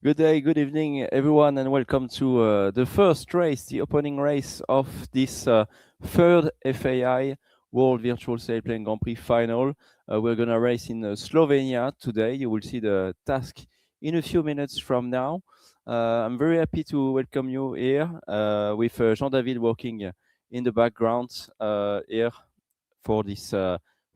Good day, good evening, everyone, and welcome to the first race, the opening race of this third FAI World Virtual Sailplane Grand Prix final. We're going to race in Slovenia today. You will see the task in a few minutes from now. I'm very happy to welcome you here with Jean-David working in the background here for this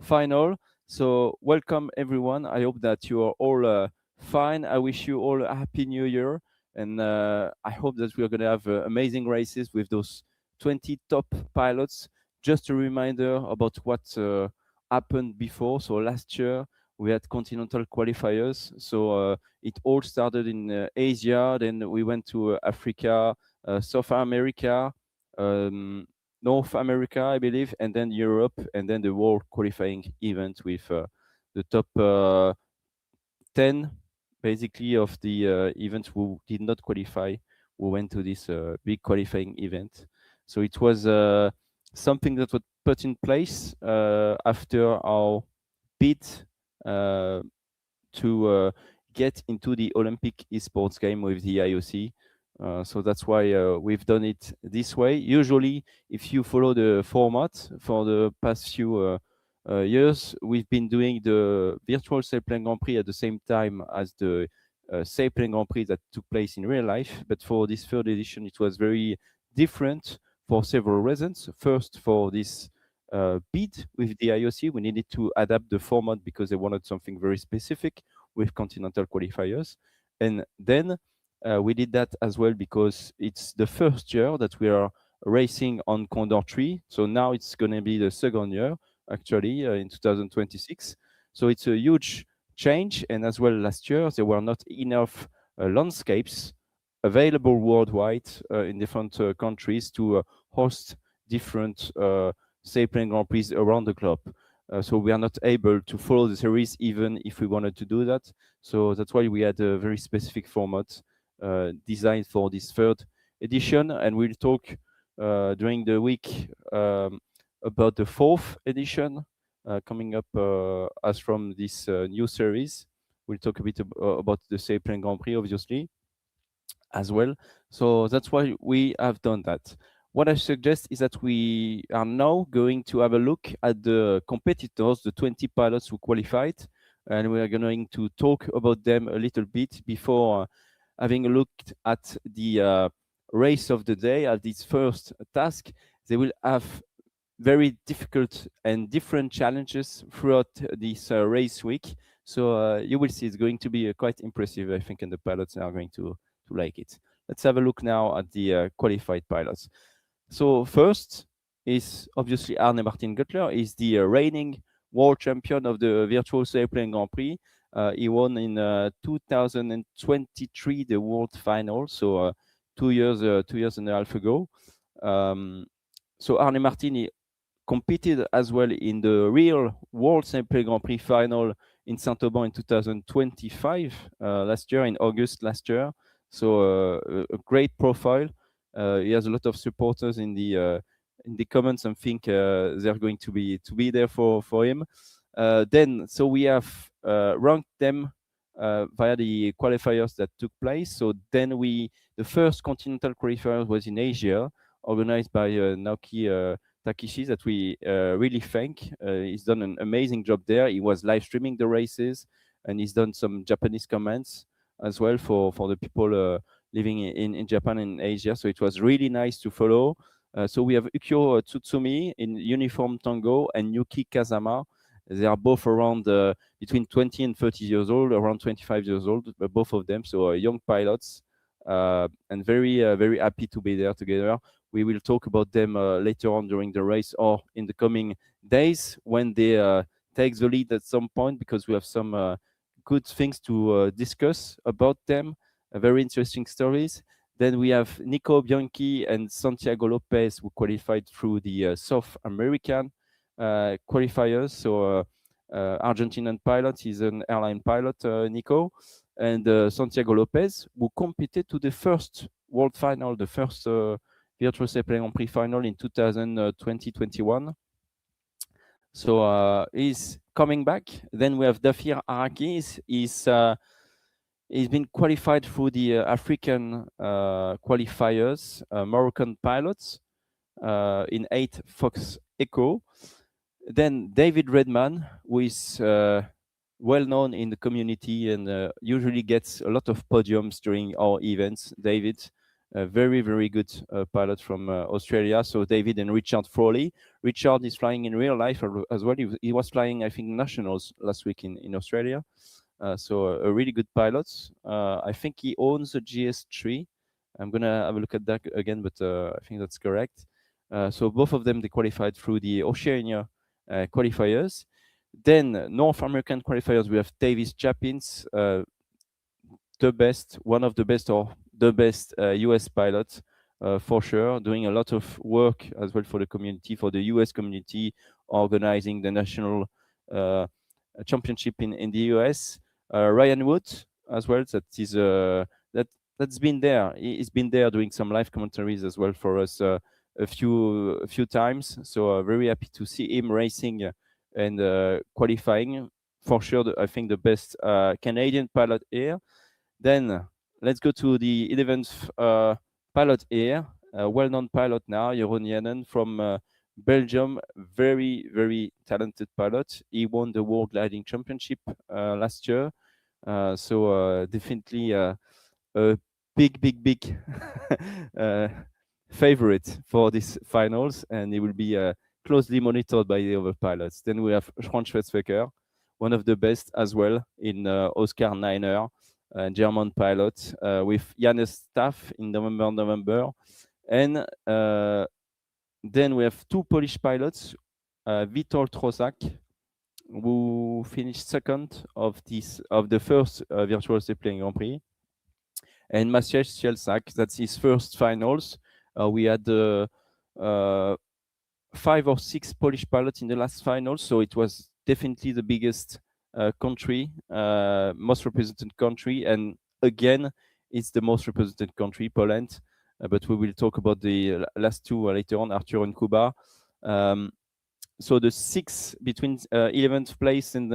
final. So, welcome everyone. I hope that you are all fine. I wish you all a happy new year, and I hope that we are going to have amazing races with those 20 top pilots. Just a reminder about what happened before. So, last year we had continental qualifiers. So, it all started in Asia, then we went to Africa, South America. Um, North America, I believe, and then Europe, and then the world qualifying event with the top 10 basically of the events who did not qualify, who went to this big qualifying event. So it was something that was put in place after our bid uh, to get into the Olympic esports game with the IOC. So that's why we've done it this way. Usually, if you follow the format for the past few years, we've been doing the virtual Sailplane Grand Prix at the same time as the Sailplane Grand Prix that took place in real life. But for this third edition, it was very different for several reasons. First, for this bid with the IOC, we needed to adapt the format because they wanted something very specific with continental qualifiers. And then we did that as well because it's the first year that we are racing on Condor 3. So now it's going to be the second year, actually, in 2026. So it's a huge change. And as well, last year, there were not enough landscapes available worldwide in different countries to host different Sailplane Grand Prix around the globe. So we are not able to follow the series even if we wanted to do that. So that's why we had a very specific format designed for this third edition, and we'll talk during the week about the fourth edition coming up as from this new series. We'll talk a bit about the Sailplane Grand Prix, obviously, as well. So that's why we have done that. What I suggest is that we are now going to have a look at the competitors, the 20 pilots who qualified, and we are going to talk about them a little bit before having a look at the race of the day, at this first task. They will have very difficult and different challenges throughout this race week. So you will see it's going to be quite impressive, I think, and the pilots are going to like it. Let's have a look now at the qualified pilots. So first is obviously Arne Martin Guttler. Is the reigning world champion of the virtual sailplane Grand Prix. He won in 2023 the world final, so 2 years and a half ago. So Arne Martin he competed as well in the real World Sailplane Grand Prix final in Saint-Auban in 2025 last year, in August last year. So a great profile. He has a lot of supporters in the comments and think they're going to be there for him. Then so we have ranked them via the qualifiers that took place. So then the first continental qualifier was in Asia, organized by Naoki Takishi, that we really thank. He's done an amazing job there. He was live streaming the races, and he's done some Japanese comments as well for the people living in Japan and Asia. So it was really nice to follow. So we have Ukyo Tsutsumi in Uniform Tango and Yuki Kazama. They are both around between 20 and 30 years old, around 25 years old, both of them. So young pilots, and very happy to be there together. We will talk about them later on during the race or in the coming days when they take the lead at some point, because we have some good things to discuss about them, very interesting stories. Then we have Nico Bianchi and Santiago Lopez, who qualified through the South American qualifiers. So Argentinian pilot, he's an airline pilot, Nico, and Santiago Lopez, who competed to the first world final, the first Virtual Sailplane Grand Prix final in 2021. So he's coming back. Then we have Dafir Araki. He's He's been qualified through the African qualifiers, Moroccan pilots in 8 Fox Echo. Then David Redman, who is well known in the community and usually gets a lot of podiums during our events. David, a very, very good pilot from Australia. So David and Richard Frawley. Richard is flying in real life as well. He was flying, I think, nationals last week in Australia. So a really good pilot. I think he owns a GS3. I'm gonna have a look at that again, but I think that's correct. So both of them, they qualified through the Oceania qualifiers. Then North American qualifiers, we have Davis Chapins, the best, one of the best, or the best US pilot for sure, doing a lot of work as well for the community, for the US community, organizing the national championship in the US. Ryan Wood as well, that's been there. He's been there doing some live commentaries as well for us a few times. So very happy to see him racing and qualifying. For sure, I think the best Canadian pilot here. Then let's go to the 11th pilot here, a well-known pilot now, Jeroen Jannen from Belgium, very, very talented pilot. He won the World Gliding Championship last year. So definitely a big favorite for these finals, and he will be closely monitored by the other pilots. Then we have Juan Schwetzwecker, one of the best as well in Oscar Niner, German pilot, with Janus Staff in November. And then we have 2 Polish pilots, Witold Trosak, who finished second of the first Virtual Sailplane Grand Prix, and Maciej Cielsak, that's his first finals. We had 5 or 6 Polish pilots in the last finals, so it was definitely the biggest country, most represented country, and again, it's the most represented country, Poland. But we will talk about the last 2 later on, Arthur and Kuba. So the 6 between 11th place and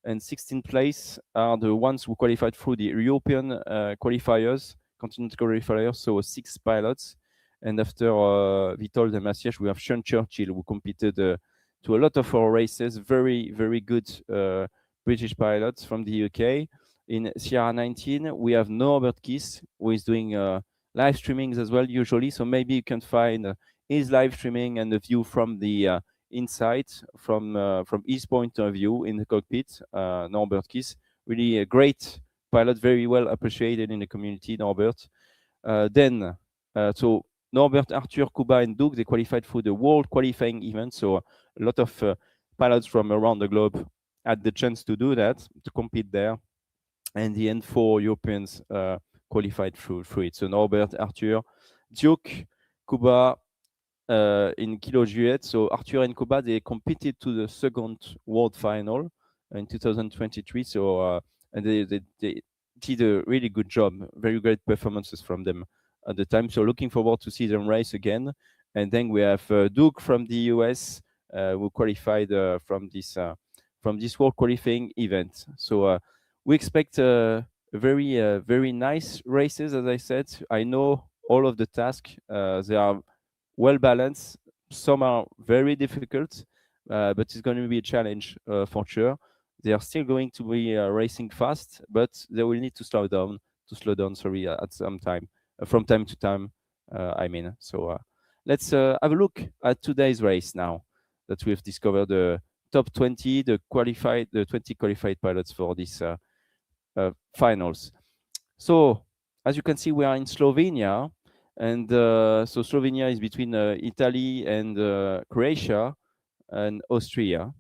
16th place are the ones who qualified through the European qualifiers, continental qualifiers, so 6 pilots. And after Witold and Maciej, we have Sean Churchill, who competed to a lot of our races, very, very good British pilots from the UK. In Sierra 19, we have Norbert Kiss, who is doing live streamings as well, usually. So maybe you can find his live streaming and the view from the inside, from his point of view in the cockpit. Norbert Kiss, really a great pilot, very well appreciated in the community, Norbert. So Norbert, Arthur, Kuba, and Doug, they qualified for the World Qualifying event. So a lot of pilots from around the globe had the chance to do that, to compete there. And in the end, 4 Europeans qualified through it. So Norbert, Arthur, Duke, Kuba in Kilo Juliet. So Arthur and Kuba, they competed to the second world final in 2023. So and they did a really good job, very great performances from them at the time. So looking forward to see them race again. And then we have Duke from the US, who qualified from this world qualifying event. So we expect very nice races. As I said, I know all of the tasks. They are well balanced. Some are very difficult, but it's going to be a challenge for sure. They are still going to be racing fast, but they will need to slow down. Sorry, at some time, from time to time. I mean, so let's have a look at today's race now that we've discovered the top 20, the 20 qualified pilots for this finals. So as you can see, we are in Slovenia, and so Slovenia is between Italy and Croatia and Austria,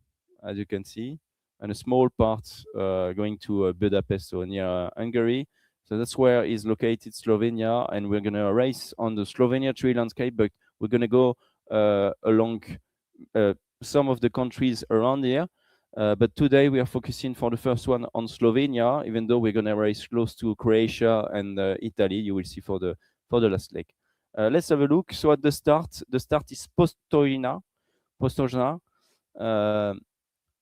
as you can see, and a small part going to Budapest, so near Hungary. So that's where is located Slovenia, and we're gonna race on the Slovenia tree landscape, but we're gonna go along some of the countries around here. But today we are focusing for the first one on Slovenia, even though we're gonna race close to Croatia and Italy. You will see for the last leg. Let's have a look. So at the start is Postojna,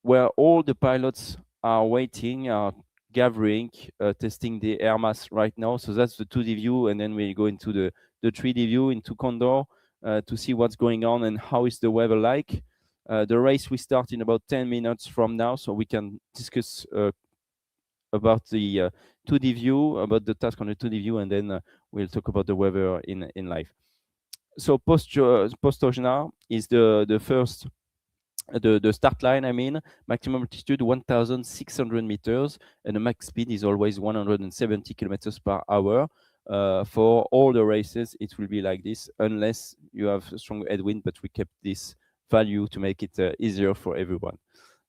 where all the pilots are waiting, are gathering, testing the air mass right now. So that's the 2D view, and then we go into the 3D view into Condor to see what's going on and how is the weather like. The race we start in about 10 minutes from now, so we can discuss about the 2D view, about the task on the 2D view, and then we'll talk about the weather in live. So Postojna is the first the start line, I mean, maximum altitude 1,600 meters, and the max speed is always 170 kilometers per hour. For all the races, it will be like this, unless you have a strong headwind, but we kept this value to make it easier for everyone.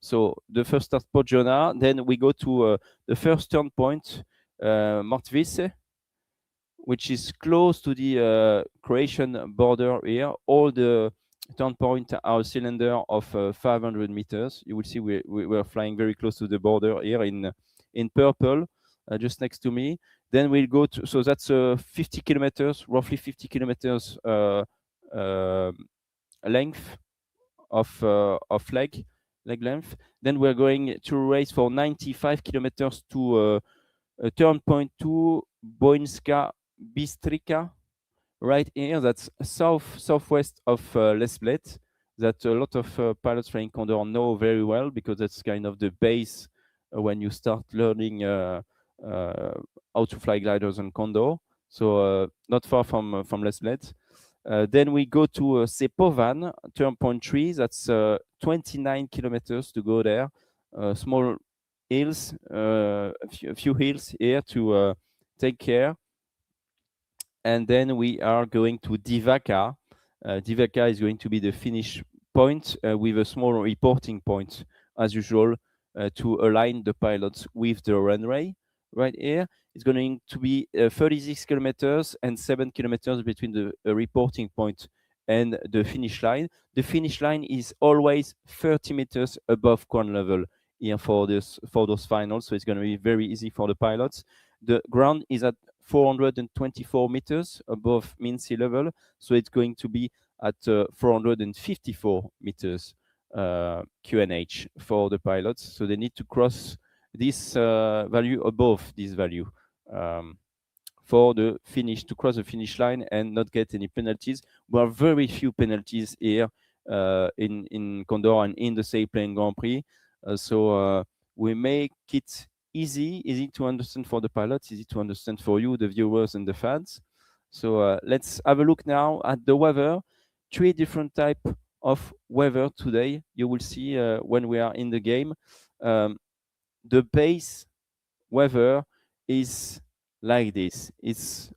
So the first start Podjona, then we go to the first turn point, Martvice, which is close to the Croatian border here. All the turn point are a cylinder of 500 meters. You will see we're flying very close to the border here in purple, just next to me. Then we'll go to, so that's 50 kilometers, roughly 50 kilometers length of leg length. Then we're going to race for 95 kilometers to turn point 2, Boinska Bistrica, right here. That's southwest of Les Bled, that a lot of pilots flying Condor know very well, because that's kind of the base when you start learning how to fly gliders on Condor. So not far from Les Bled. Then we go to Sepovan, turn point 3. That's 29 kilometers to go there. Small hills, a few hills here to take care. And then we are going to Divaca. Divaca is going to be the finish point with a small reporting point, as usual, to align the pilots with the runway. Right here, it's going to be 36 kilometers and 7 kilometers between the reporting point and the finish line. The finish line is always 30 meters above ground level here for those finals, so it's going to be very easy for the pilots. The ground is at 424 meters above mean sea level, so it's going to be at 454 meters QNH for the pilots. So they need to cross this value above this value for the finish, to cross the finish line and not get any penalties. There are very few penalties here in Condor and in the Sailplane Grand Prix. So we make it easy to understand for the pilots, easy to understand for you, the viewers and the fans. So let's have a look now at the weather. 3 different type of weather today. You will see when we are in the game. The base weather is like this. It's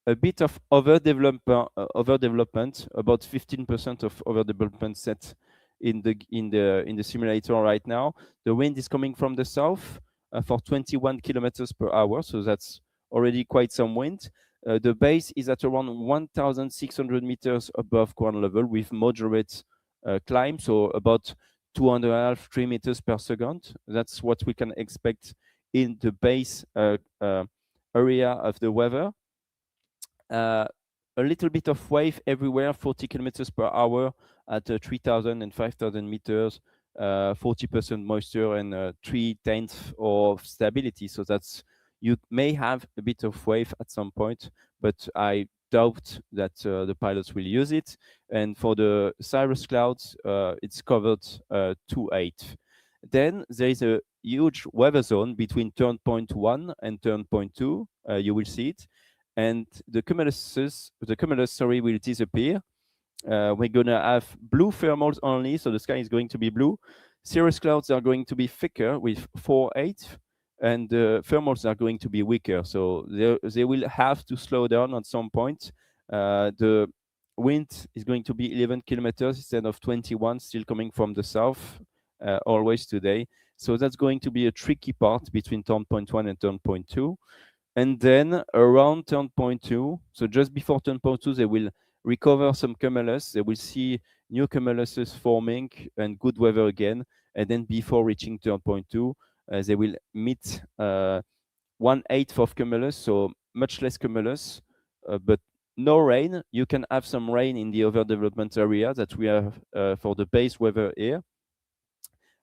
a bit of overdevelopment, about 15% of overdevelopment set in the simulator right now. The wind is coming from the south for 21 kilometers per hour, so that's already quite some wind. The base is at around 1,600 meters above ground level with moderate climb, so about 2.5, 3 meters per second. That's what we can expect in the base area of the weather. A little bit of wave everywhere, 40 kilometers per hour at 3,000 and 5,000 meters, 40% moisture and 3/10 of stability. So that's, you may have a bit of wave at some point, but I doubt that the pilots will use it. And for the cirrus clouds, it's covered 2/8. Then there is a huge weather zone between turn point 1 and turn point 2. You will see it. And the cumulus, will disappear. We're gonna have blue thermals only, so the sky is going to be blue. Cirrus clouds are going to be thicker with 4/8, and the thermals are going to be weaker. So they will have to slow down at some point. The wind is going to be 11 kilometers instead of 21, still coming from the south, always today. So that's going to be a tricky part between turn point 1 and turn point 2. And then around turn point 2, so just before turn point 2, they will recover some cumulus. They will see new cumuluses forming and good weather again. And then before reaching turn point 2, they will meet 1/8 of cumulus, so much less cumulus, but no rain. You can have some rain in the overdevelopment area that we have for the base weather here.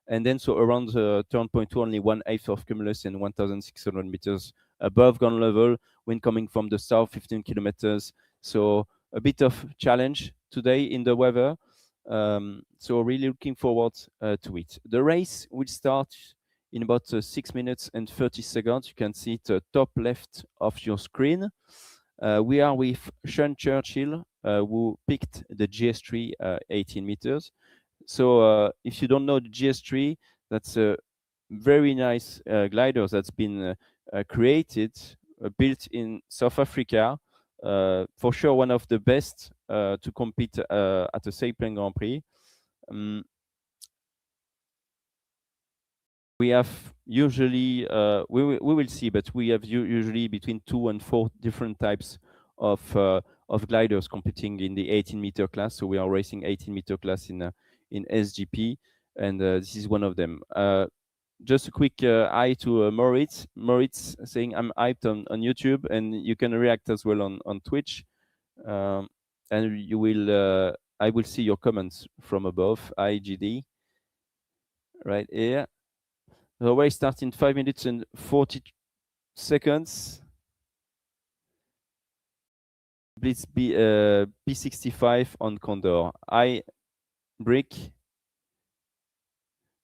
and then so around turn point 2, only 1/8 of cumulus and 1,600 meters above ground level. Wind coming from the south, 15 kilometers. So a bit of challenge today in the weather. So really looking forward to it. The race will start in about 6 minutes and 30 seconds. You can see it top left of your screen. We are with Sean Churchill, who picked the GS3 18 meters. So if you don't know the GS3, that's a very nice glider that's been created, built in South Africa. For sure, one of the best to compete at the Sailplane Grand Prix. We have usually we will see, but we have usually between 2 and 4 different types of gliders competing in the 18-meter class. So we are racing 18-meter class in SGP, and this is one of them. Just a quick hi to Moritz. Moritz saying I'm hyped on YouTube, and you can react as well on Twitch. And you will I will see your comments from above. IGD right here. The race starts in 5 minutes and 40 seconds. Blitz B65 on Condor. Hi, Brick.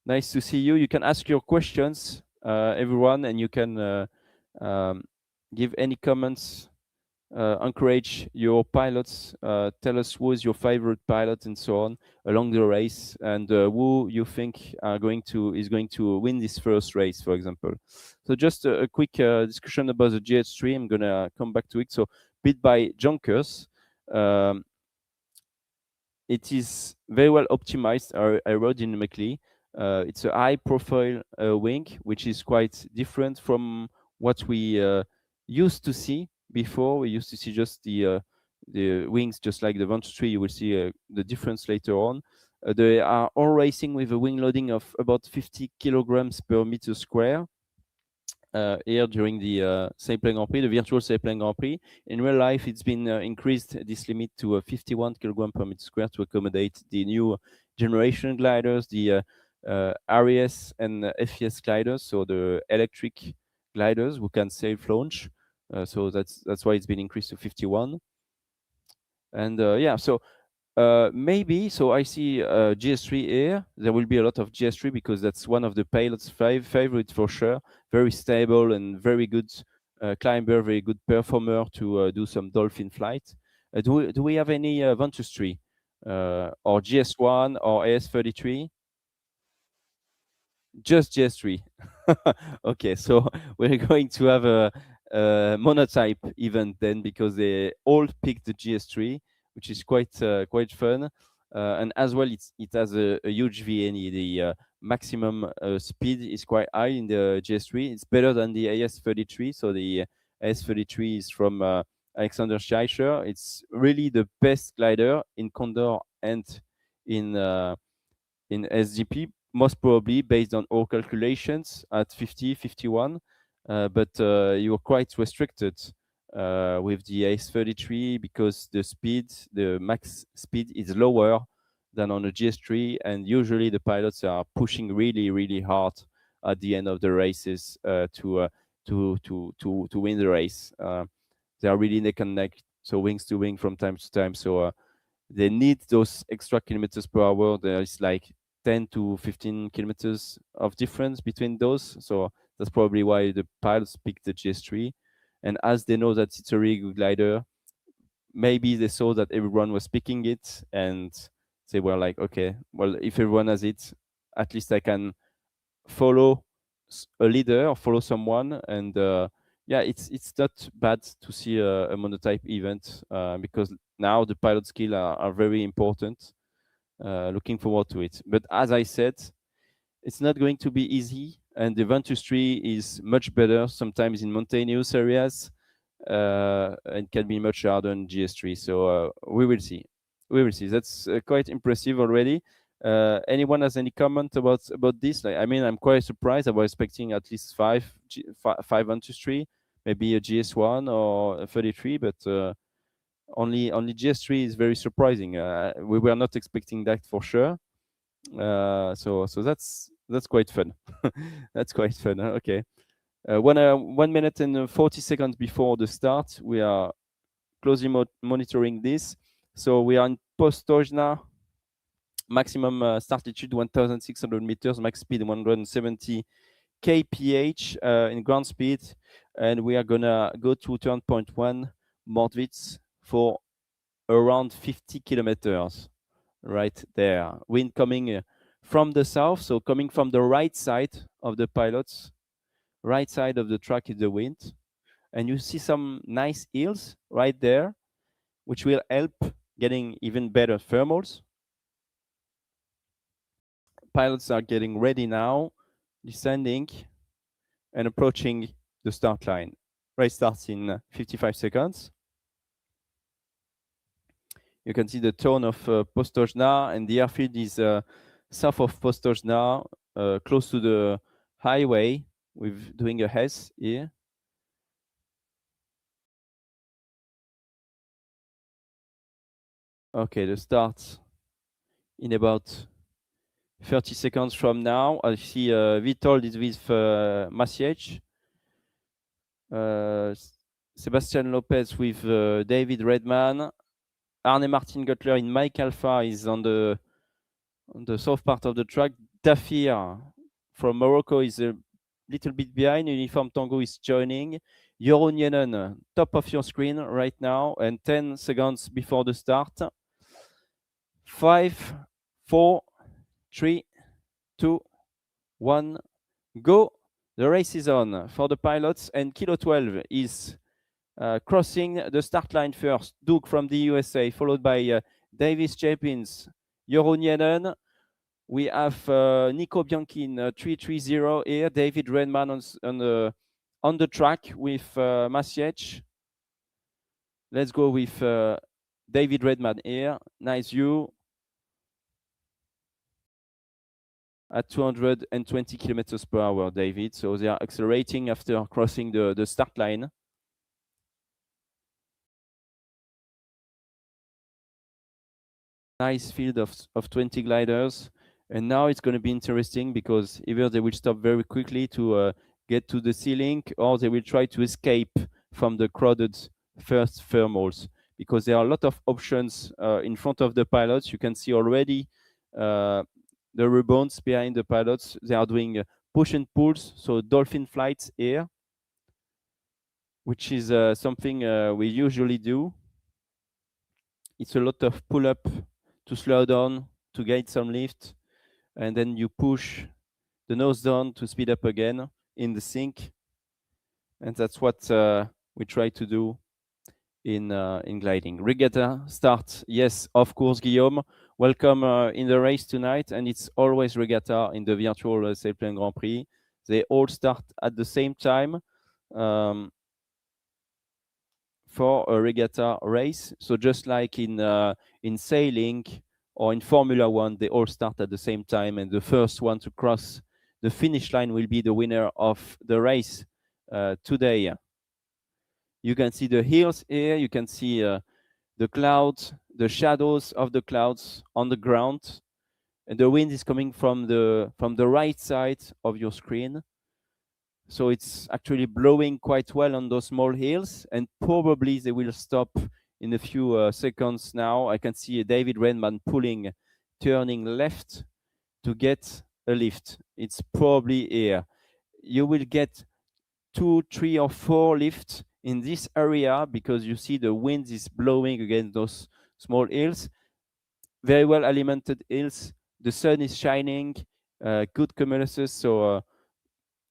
Nice to see you. You can ask your questions, everyone, and you can give any comments. Encourage your pilots. Tell us who is your favorite pilot and so on along the race, and who you think is going to win this first race, for example. So just a quick discussion about the GS3. I'm gonna come back to it. So built by Junkers. It is very well optimized aerodynamically. It's a high-profile wing, which is quite different from what we used to see before. We used to see just the wings, just like the Venture. You will see the difference later on. They are all racing with a wing loading of about 50 kilograms per meter square. Here during the Sailplane Grand Prix, the virtual Sailplane Grand Prix. In real life, it's been increased, this limit, to 51 kilogram per meter square to accommodate the new generation gliders, the RES and FES gliders, so the electric gliders who can sail-launch. So that's why it's been increased to 51. And yeah, so maybe, so I see GS3 here. There will be a lot of GS3 because that's one of the pilot's favorite for sure. Very stable and very good climber, very good performer to do some dolphin flight. Do we have any Ventus 3 or GS1 or AS33? Just GS3. Okay, so we're going to have a monotype event then, because they all picked the GS3, which is quite fun. And as well, it has a huge VNE. The maximum speed is quite high in the GS3. It's better than the AS33. So the AS33 is from Alexander Schleicher. It's really the best glider in Condor and in SGP, most probably based on our calculations at 50, 51. But you're quite restricted with the AS33 because the max speed is lower than on a GS3, and usually the pilots are pushing really, really hard at the end of the races to win the race. They are really neck and neck, so wings to wing from time to time. So they need those extra kilometers per hour. There is like 10 to 15 kilometers of difference between those. So that's probably why the pilots picked the GS3. And as they know that it's a really good glider, maybe they saw that everyone was picking it and they were like, okay, well, if everyone has it, at least I can follow a leader or follow someone. And yeah, it's not bad to see a monotype event because now the pilot skill are very important. Looking forward to it. But as I said, it's not going to be easy, and the Ventus 3 is much better sometimes in mountainous areas and can be much harder than GS3. So we will see. We will see. That's quite impressive already. Anyone has any comment about this? Like, I mean, I'm quite surprised. I was expecting at least five Ventus 3, maybe a GS1 or a 33, but only GS3 is very surprising. We were not expecting that for sure. So that's That's quite fun. That's quite fun. Okay. 1 minute and 40 seconds before the start, we are closely monitoring this. So we are in Postojna, maximum start altitude 1,600 meters, max speed 170 kph in ground speed, and we are gonna go to turn point 1 Mordwitz for around 50 kilometers right there. Wind coming from the south, so coming from the right side of the pilots. Right side of the track is the wind, and you see some nice hills right there, which will help getting even better thermals. Pilots are getting ready now, descending and approaching the start line. Race starts in 55 seconds. You can see the tone of Postojna, and the airfield is south of Postojna, close to the highway. We're doing a S here. Okay, the start in about 30 seconds from now. I see Witold is with Maciej. Sebastian Lopez with David Redman. Arne Martin Göttler in Mike Alpha is on the south part of the track. Dafir from Morocco is a little bit behind. Uniform Tango is joining. Jeroen Jenen, top of your screen right now, and 10 seconds before the start. 5, 4, 3, 2, 1, go. The race is on for the pilots, and Kilo 12 is crossing the start line first. Duke from the USA, followed by Davis Chapins, Jeroen Jenen. We have Nico Bianchi in 330 here. David Redman on the track with Maciej. Let's go with David Redman here. Nice view. At 220 kilometers per hour, David. So they are accelerating after crossing the start line. Nice field of 20 gliders. And now it's going to be interesting because either they will stop very quickly to get to the ceiling, or they will try to escape from the crowded first thermals, because there are a lot of options in front of the pilots. You can see already the rebounds behind the pilots. They are doing push and pulls, so dolphin flights here, which is something we usually do. It's a lot of pull up to slow down, to get some lift, and then you push the nose down to speed up again in the sink. And that's what we try to do in gliding. Regatta start, yes, of course, Guillaume. Welcome in the race tonight, and it's always regatta in the virtual Sailplane Grand Prix. They all start at the same time for a regatta race. So just like in sailing or in Formula One, they all start at the same time, and the first one to cross the finish line will be the winner of the race today. You can see the hills here. You can see the clouds, the shadows of the clouds on the ground, and the wind is coming from the right side of your screen. So it's actually blowing quite well on those small hills, and probably they will stop in a few seconds now. I can see David Redman turning left to get a lift. It's probably here. You will get 2, 3, or 4 lifts in this area because you see the wind is blowing against those small hills. Very well alimented hills. The sun is shining, good cumuluses. So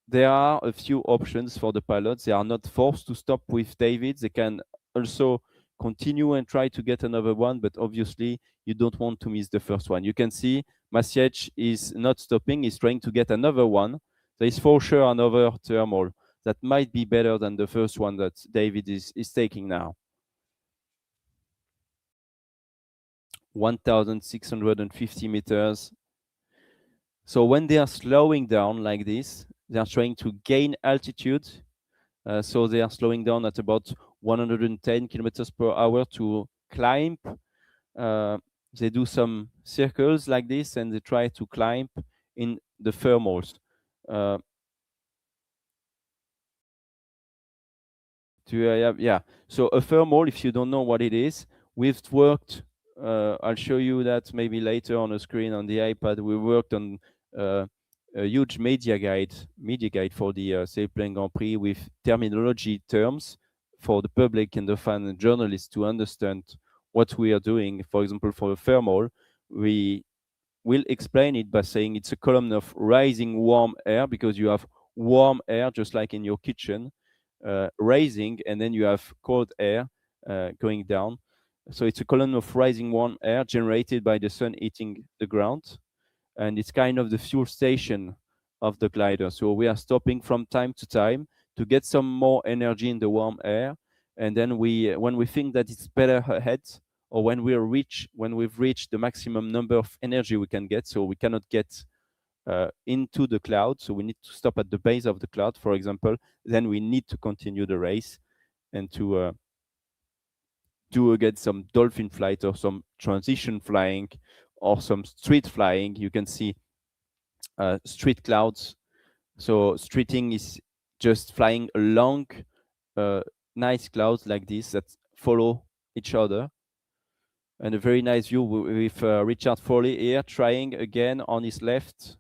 there are a few options for the pilots. They are not forced to stop with David. They can also continue and try to get another one, but obviously you don't want to miss the first one. You can see Maciej is not stopping. He's trying to get another one. There is for sure another thermal that might be better than the first one that David is taking now. 1,650 meters. So when they are slowing down like this, they are trying to gain altitude. So they are slowing down at about 110 kilometers per hour to climb. They do some circles like this, and they try to climb in the thermals. Yeah. So a thermal, if you don't know what it is, we've worked. I'll show you that maybe later on a screen on the iPad. We worked on uh, a huge media guide for the Sailplane Grand Prix with terminology terms for the public and the fan and journalists to understand what we are doing. For example, for a thermal, we will explain it by saying it's a column of rising warm air because you have warm air just like in your kitchen rising, and then you have cold air going down. So it's a column of rising warm air generated by the sun hitting the ground, and it's kind of the fuel station of the glider. So we are stopping from time to time to get some more energy in the warm air, and then when we think that it's better ahead, or when we've reached the maximum number of energy we can get, so we cannot get into the cloud, so we need to stop at the base of the cloud, for example, then we need to continue the race and to do again some dolphin flight or some transition flying or some street flying. You can see street clouds. So streeting is just flying along uh, nice clouds like this that follow each other. And a very nice view with Richard Foley here trying again on his left.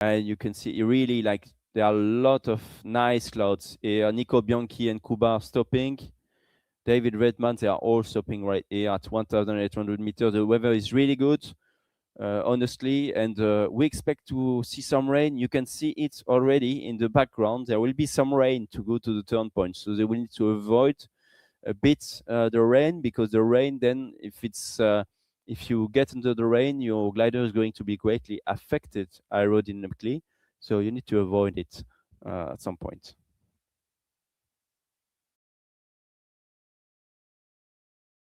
And you can see really like there are a lot of nice clouds here. Nico Bianchi and Kuba are stopping. David Redman, they are all stopping right here at 1,800 meters. The weather is really good, honestly, and we expect to see some rain. You can see it already in the background. There will be some rain to go to the turn point, so they will need to avoid a bit the rain, because the rain then, if you get into the rain, your glider is going to be greatly affected aerodynamically. So you need to avoid it at some point.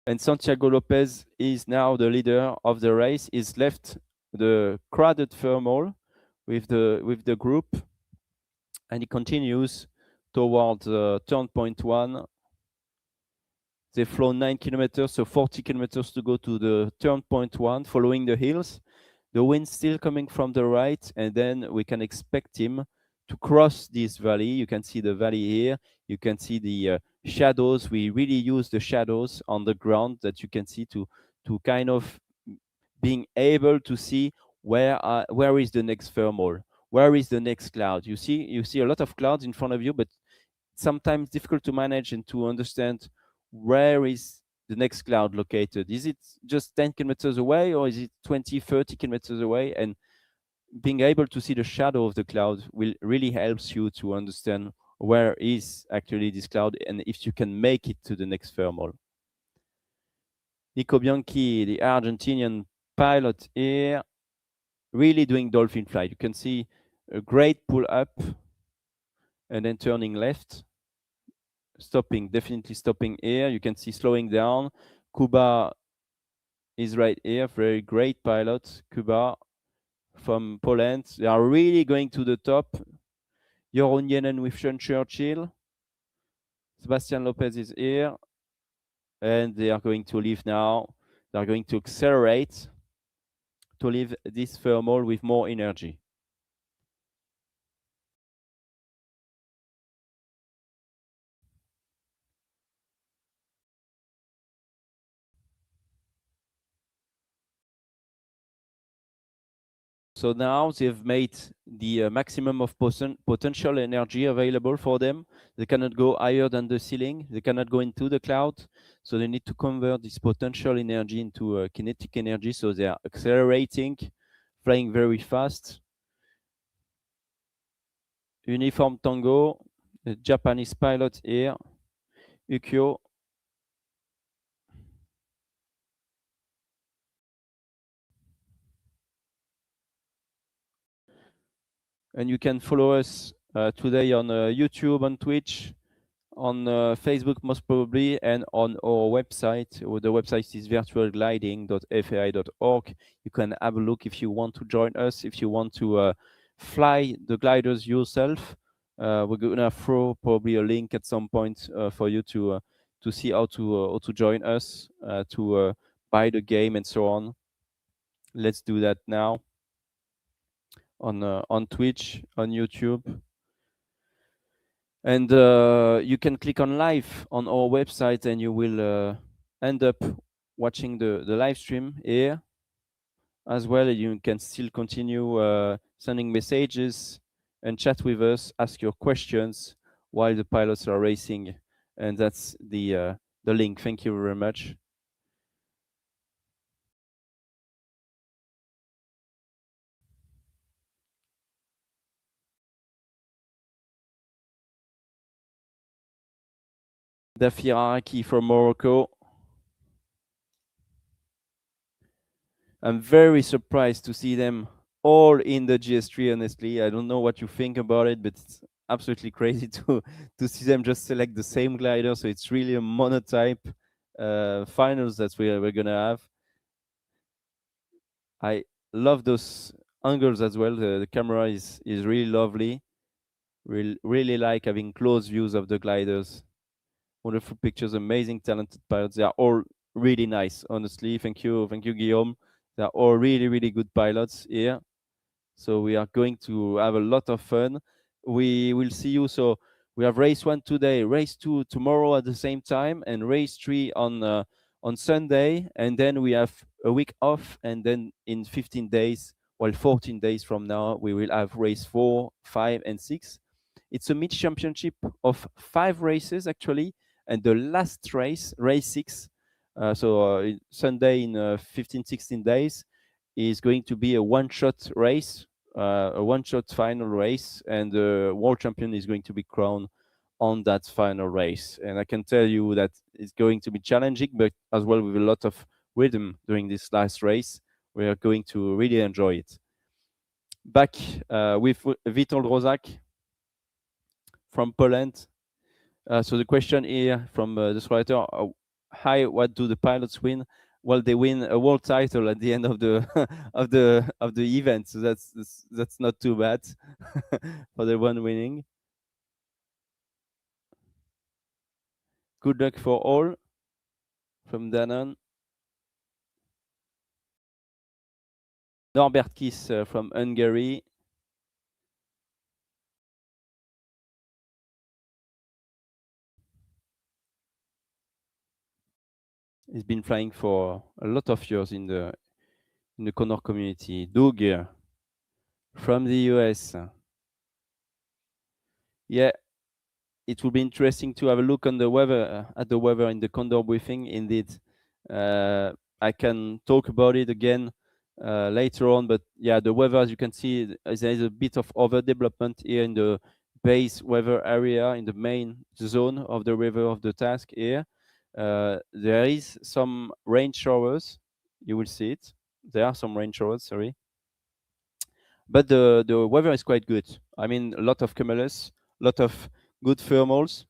And Santiago Lopez is now the leader of the race. He's left the crowded thermal with the group, and he continues toward turn point 1. They've flown 9 kilometers, so 40 kilometers to go to the turn point 1, following the hills. The wind still coming from the right, and then we can expect him to cross this valley. You can see the valley here. You can see the shadows. We really use the shadows on the ground that you can see to kind of being able to see where is the next thermal, where is the next cloud. You see a lot of clouds in front of you, but sometimes difficult to manage and to understand where is the next cloud located. Is it just 10 kilometers away, or is it 20, 30 kilometers away? And being able to see the shadow of the cloud will really helps you to understand where is actually this cloud and if you can make it to the next thermal. Nico Bianchi, the Argentinian pilot here, really doing dolphin flight. You can see a great pull up and then turning left. Stopping, definitely stopping here. You can see slowing down. Kuba is right here. Very great pilot, Kuba from Poland. They are really going to the top. Jeroen Jenen with Sean Churchill. Sebastian Lopez is here. And they are going to leave now. They are going to accelerate to leave this thermal with more energy. So now they've made the maximum of potential energy available for them. They cannot go higher than the ceiling. They cannot go into the cloud. So they need to convert this potential energy into kinetic energy. So they are accelerating, flying very fast. Uniform Tango, the Japanese pilot here, Ukyo. And you can follow us today on YouTube, on Twitch, on Facebook most probably, and on our website. The website is virtualgliding.fai.org. You can have a look if you want to join us, if you want to fly the gliders yourself. We're gonna throw probably a link at some point for you to see how to join us, to buy the game and so on. Let's do that now. on Twitch, on YouTube, and you can click on live on our website, and you will end up watching the live stream here as well. You can still continue sending messages and chat with us, ask your questions while the pilots are racing, and that's the link. Thank you very much. Dafir Araki from Morocco. I'm very surprised to see them all in the GS3. Honestly, I don't know what you think about it, but it's absolutely crazy to see them just select the same glider. So it's really a monotype finals that we're gonna have. I love those angles as well. The camera is really lovely. Really like having close views of the gliders. Wonderful pictures, amazing, talented pilots. They are all really nice, honestly. Thank you, Guillaume. They are all really good pilots here. So we are going to have a lot of fun. We will see you. So we have race 1 today, race 2 tomorrow at the same time, and race 3 on Sunday. And then we have a week off, and then in 15 days, well, 14 days from now, we will have race 4, 5, and 6. It's a mid championship of 5 races actually, and the last race, race 6, Sunday in 15, 16 days, is going to be a one-shot race, a one-shot final race, and the world champion is going to be crowned on that final race. And I can tell you that it's going to be challenging, but as well with a lot of rhythm during this last race. We are going to really enjoy it. Back with Witold Rozak from Poland. So the question here from the writer: hi, what do the pilots win? Well, they win a world title at the end of the of the event, so that's not too bad for the one winning. Good luck for all from Danon. Norbert Kiss from Hungary. He's been flying for a lot of years in the Connor community. Doug from the US. Yeah, it will be interesting to have a look on the weather at the weather in the Condor briefing. Indeed, I can talk about it again later on. But yeah, the weather, as you can see, there is a bit of overdevelopment here in the base weather area in the main zone of the river of the task here. There is some rain showers. You will see it. There are some rain showers. Sorry, but the weather is quite good. I mean, a lot of cumulus, a lot of good thermals,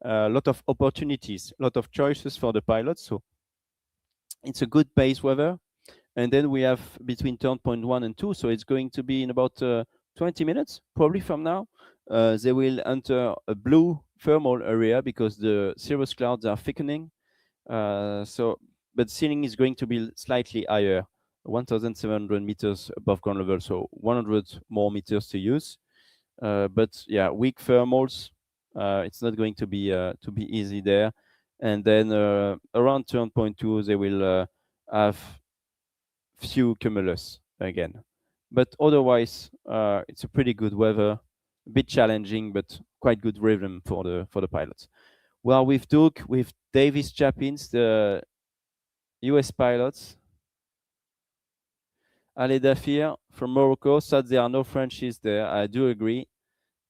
a lot of opportunities, a lot of choices for the pilots. So it's a good base weather. And then we have between turn point 1 and 2, so it's going to be in about 20 minutes, probably from now. They will enter a blue thermal area because the cirrus clouds are thickening. But ceiling is going to be slightly higher, 1,700 meters above ground level, so 100 more meters to use. But yeah, weak thermals. It's not going to be easy there. And then around turn point 2, they will have few cumulus again. But otherwise, it's a pretty good weather. A bit challenging, but quite good rhythm for the pilots. Well, with Duke, with Davis Chapins, the US pilots. Ali Dafir from Morocco said there are no Frenchies there. I do agree.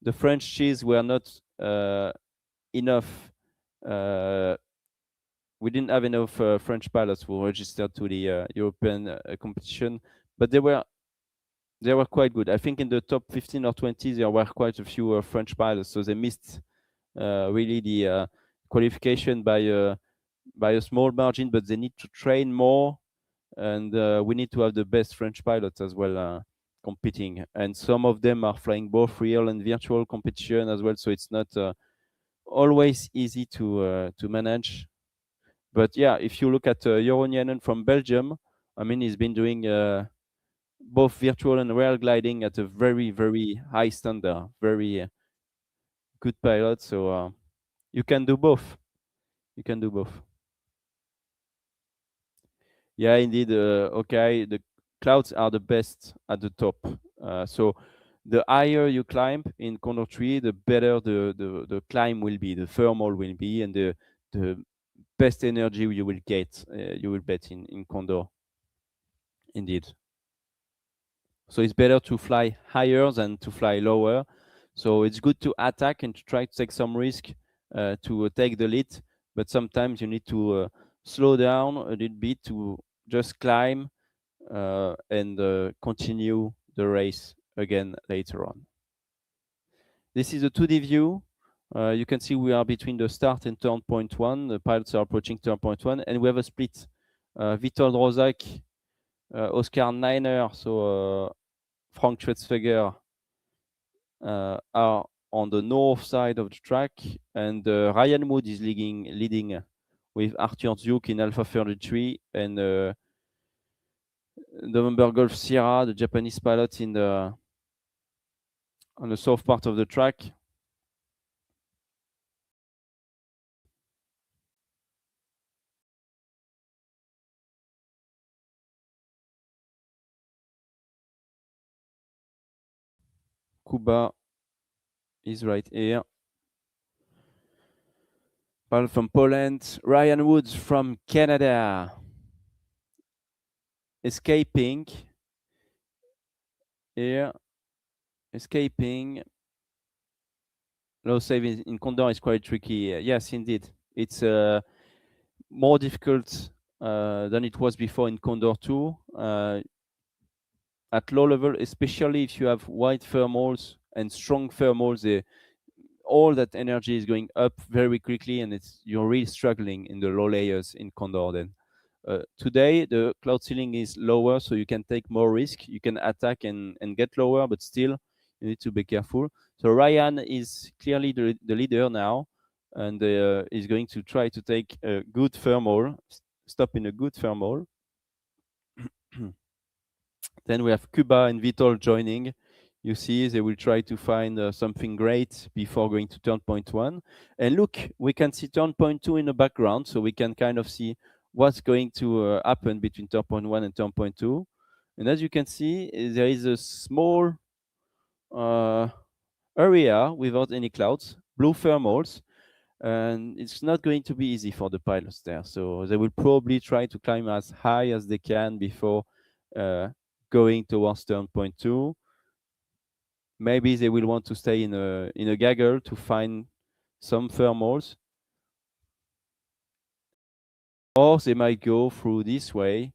The French cheese were not enough. We didn't have enough French pilots who registered to the European competition, but they were quite good. I think in the top 15 or 20, there were quite a few French pilots, so they missed really the qualification by a small margin. But they need to train more, and we need to have the best French pilots as well competing. And some of them are flying both real and virtual competition as well, so it's not always easy to manage. But yeah, if you look at Jeroen Jannen from Belgium, I mean, he's been doing both virtual and real gliding at a very, very high standard, very good pilot. So you can do both. You can do both. Yeah, indeed. Okay, the clouds are the best at the top. So the higher you climb in Condor 3, the better the climb will be, the thermal will be, and the best energy you will get. You will bet in Condor. Indeed. So it's better to fly higher than to fly lower. So it's good to attack and to try to take some risk to take the lead, but sometimes you need to slow down a little bit to just climb and continue the race again later on. This is a 2D view. You can see we are between the start and turn point 1. The pilots are approaching turn point 1, and we have a split. Witold Rozak, Oscar Niner, so Frank Schwetzfeger are on the north side of the track, and Ryan Wood is leading with Arthur Zuk in Alpha 33 and November Golf Sierra, the Japanese pilot, on the south part of the track. Kuba is right here. Pilot from Poland. Ryan Woods from Canada. Escaping. Here. Escaping. Low save in Condor is quite tricky. Yes, indeed. It's more difficult than it was before in Condor 2. At low level, especially if you have wide thermals and strong thermals, all that energy is going up very quickly, and you're really struggling in the low layers in Condor then. Today, the cloud ceiling is lower, so you can take more risk. You can attack and get lower, but still, you need to be careful. So Ryan is clearly the leader now, and is going to try to take a good thermal, stop in a good thermal. Then we have Kuba and Vitol joining. You see, they will try to find something great before going to turn point 1. And look, we can see turn point 2 in the background, so we can kind of see what's going to happen between turn point 1 and turn point 2. And as you can see, there is a small area without any clouds, blue thermals, and it's not going to be easy for the pilots there. So they will probably try to climb as high as they can before going towards turn point 2. Maybe they will want to stay in a gaggle to find some thermals, or they might go through this way,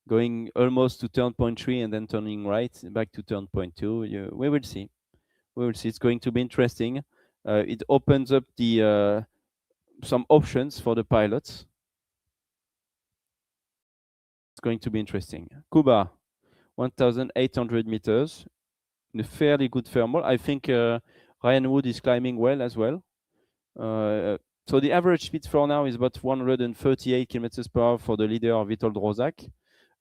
going almost to turn point 3 and then turning right back to turn point 2. We will see. We will see. It's going to be interesting. It opens up the some options for the pilots. It's going to be interesting. Kuba, 1,800 meters, in a fairly good thermal. I think Ryan Wood is climbing well as well. So the average speed for now is about 138 kilometers per hour for the leader, Witold Rozak,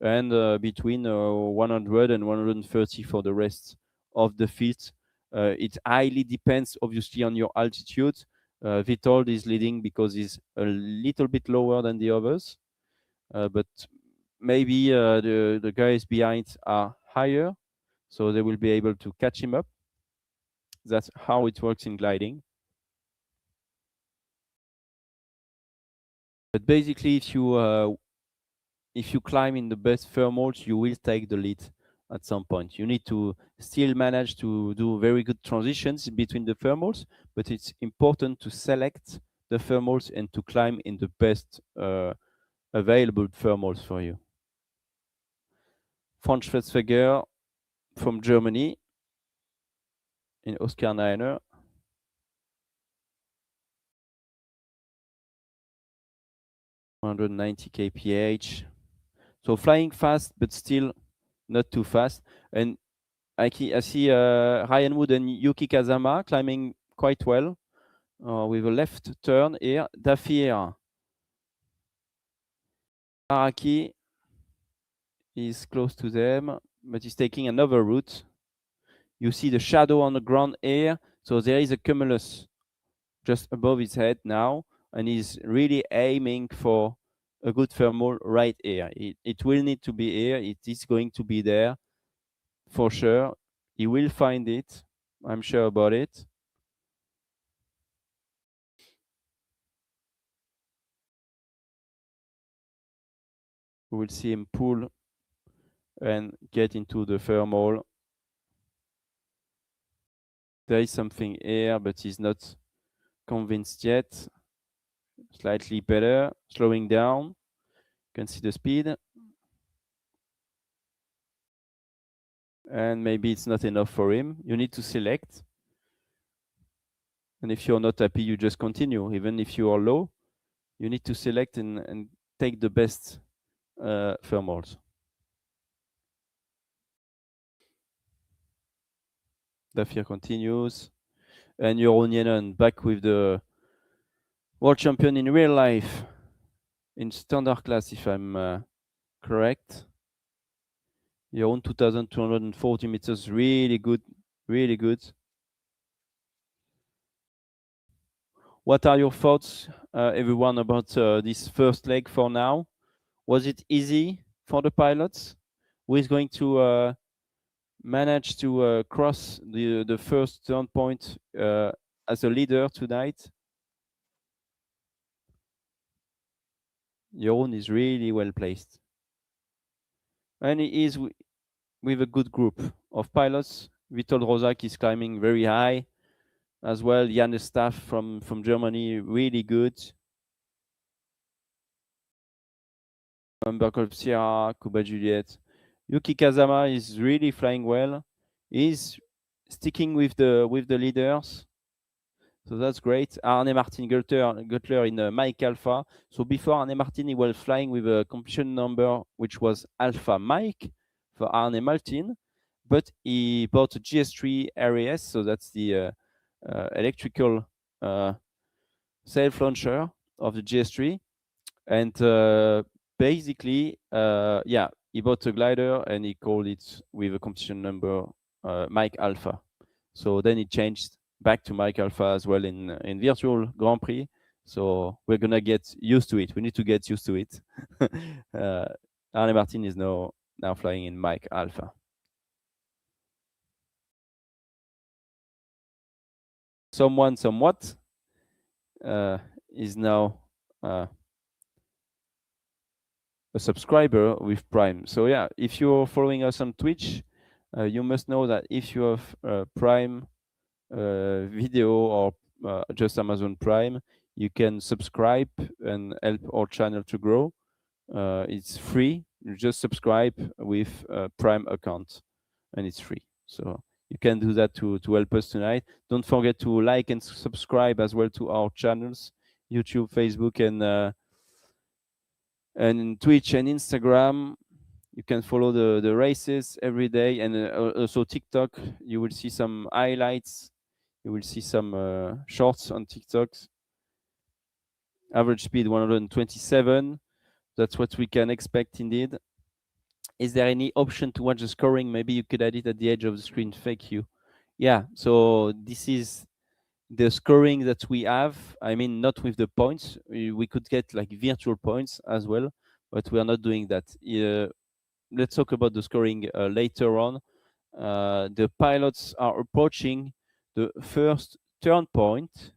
and between 100 and 130 for the rest of the field. It highly depends, obviously, on your altitude. Witold is leading because he's a little bit lower than the others, but maybe the guys behind are higher, so they will be able to catch him up. That's how it works in gliding. But basically, if you climb in the best thermals, you will take the lead at some point. You need to still manage to do very good transitions between the thermals, but it's important to select the thermals and to climb in the best available thermals for you. Franz Schwetzfeger from Germany in Oscar Niner. (190 kph). So flying fast, but still not too fast. And I see Ryan Wood and Yuki Kazama climbing quite well with a left turn here. Dafir Araki is close to them. but he's taking another route. You see the shadow on the ground here, so there is a cumulus just above his head now, and he's really aiming for a good thermal right here. It will need to be here. It is going to be there for sure. He will find it. I'm sure about it. We will see him pull and get into the thermal. There is something here, but he's not convinced yet. Slightly better, slowing down. You can see the speed. And maybe it's not enough for him. You need to select. And if you're not happy, you just continue. Even if you are low, you need to select and take the best thermals. Dafir continues. And Jeroen Jennen back with the world champion in real life in standard class, if I'm correct. Jeroen 2,240 meters, really good, really good. What are your thoughts, everyone, about this first leg for now? Was it easy for the pilots? Who is going to manage to cross the first turn point as a leader tonight? Jeroen is really well placed. And he is with a good group of pilots. Witold Rozak is climbing very high as well. Jan Staff from Germany, really good. Berkolf Sierra, Kuba Juliet. Yuki Kazama is really flying well. He's sticking with the leaders. So that's great. Arne Martin Gutler in Mike Alpha. So before Arne Martin, he was flying with a competition number which was Alpha Mike for Arne Martin, but he bought a GS3 RAS, so that's the electrical self launcher of the GS3, and basically, yeah, he bought a glider and he called it with a competition number Mike Alpha. So then he changed back to Mike Alpha as well in virtual Grand Prix. So we're gonna get used to it. We need to get used to it. Arne Martin is now flying in Mike Alpha. Someone somewhat is now a subscriber with Prime. So yeah, if you're following us on Twitch, you must know that if you have Prime Video or just Amazon Prime, you can subscribe and help our channel to grow. It's free. You just subscribe with a Prime account, and it's free. So you can do that to help us tonight. Don't forget to like and subscribe as well to our channels, YouTube, Facebook, and Twitch and Instagram. You can follow the races every day, and also TikTok. You will see some highlights. You will see some shorts on TikTok. Average speed 127. That's what we can expect indeed. Is there any option to watch the scoring? Maybe you could add it at the edge of the screen. Thank you. Yeah, so this is the scoring that we have. I mean, not with the points. We could get like virtual points as well, but we are not doing that. Let's talk about the scoring later on. The pilots are approaching the first turn point.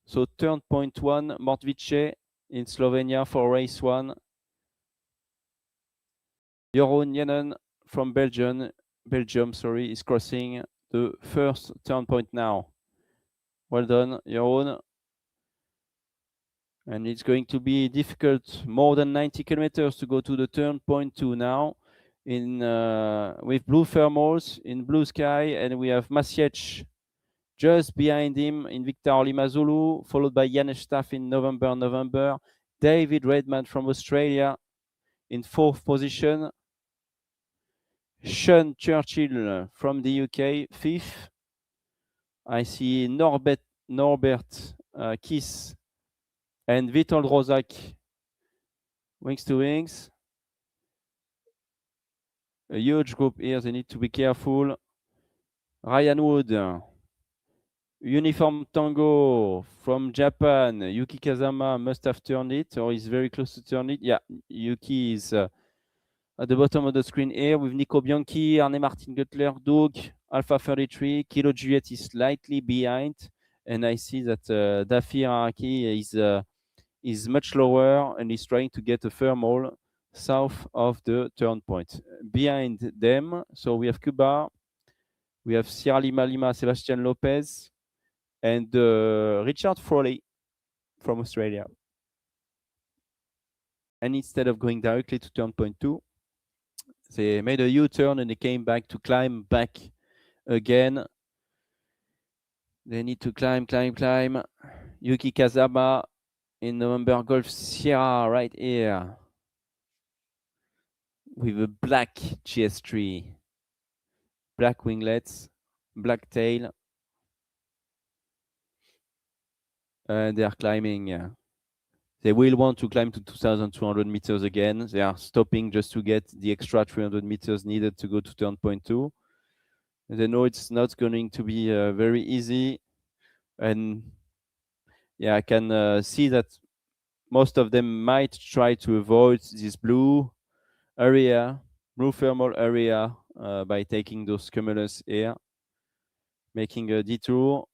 So turn point 1, Mordvice in Slovenia for race 1. Jeroen Jennen from Belgium, is crossing the first turn point now. Well done, Jeroen. And it's going to be difficult, more than 90 kilometers to go to the turn point 2 now. With blue thermals in blue sky, and we have Masiec just behind him in Victor Lima Zulu, followed by Janesh Staff in November. David Redman from Australia in 4th position. Sean Churchill from the UK, 5th. I see Norbert Kiss and Witold Rozak, wings to wings. A huge group here. They need to be careful. Ryan Wood, Uniform Tango from Japan. Yuki Kazama must have turned it, or is very close to turn it. Yeah, Yuki is at the bottom of the screen here with Nico Bianchi, Arne Martin Guttler, Doug, Alpha 33. Kilo Juliet is slightly behind, and I see that Dafir Araki is much lower and is trying to get a thermal south of the turn point. Behind them, so we have Cuba, we have Sierra Lima, Sebastian Lopez, and Richard Frawley from Australia. And instead of going directly to turn point 2, they made a U-turn and they came back to climb back again. They need to climb. Yuki Kazama in November Golf Sierra right here with a black GS3, black winglets, black tail, and they are climbing. They will want to climb to 2,200 meters again. They are stopping just to get the extra 300 meters needed to go to turn point 2. They know it's not going to be very easy. And yeah, I can see that most of them might try to avoid this blue thermal area by taking those cumulus here, making a detour.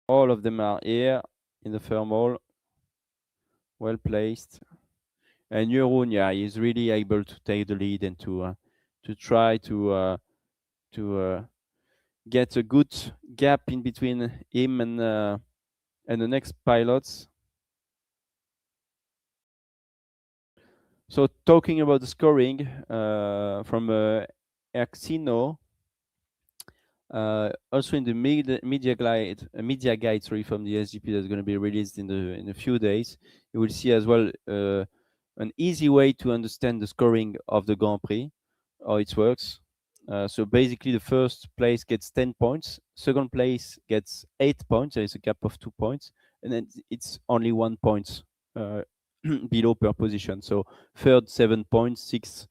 All of them are here in the thermal, well placed. And Jeroen, yeah, he's really able to take the lead and to try to get a good gap in between him and the next pilots. So talking about the scoring from Axino, also in the media guide, sorry, from the SGP that's going to be released in a few days, you will see as well an easy way to understand the scoring of the Grand Prix, how it works. So basically, the first place gets 10 points, second place gets 8 points. There is a gap of 2 points, and then it's only 1 point below per position. So third, 7 points, 6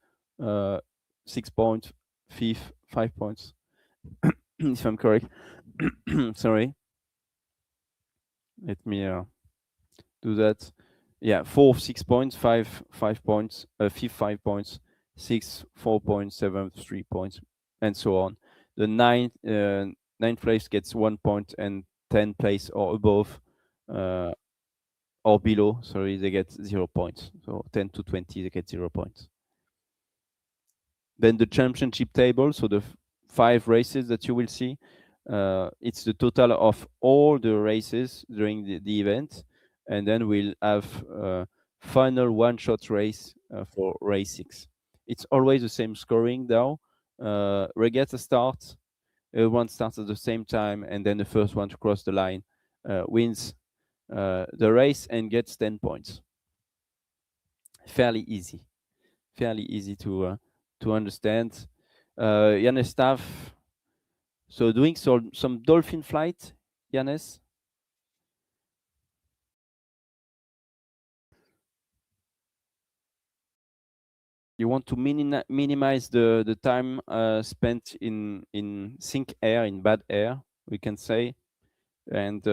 points, fifth, 5 points. If I'm correct. Sorry. Let me do that. Yeah, fourth, 6 points, 5 points, fifth, 5 points, sixth, 4 points, seventh, 3 points, and so on. The ninth place gets 1 point, and 10th place or above or below, sorry, they get 0 points. So 10 to 20, they get 0 points. Then the championship table, so the 5 races that you will see, it's the total of all the races during the event, and then we'll have final one-shot race for race 6. It's always the same scoring though. Regatta starts, everyone starts at the same time, and then the first one to cross the line wins the race and gets 10 points. Fairly easy to understand. Yannis Staff, so doing some dolphin flight, Yannis? You want to minimize the time spent in sink air, in bad air, we can say. And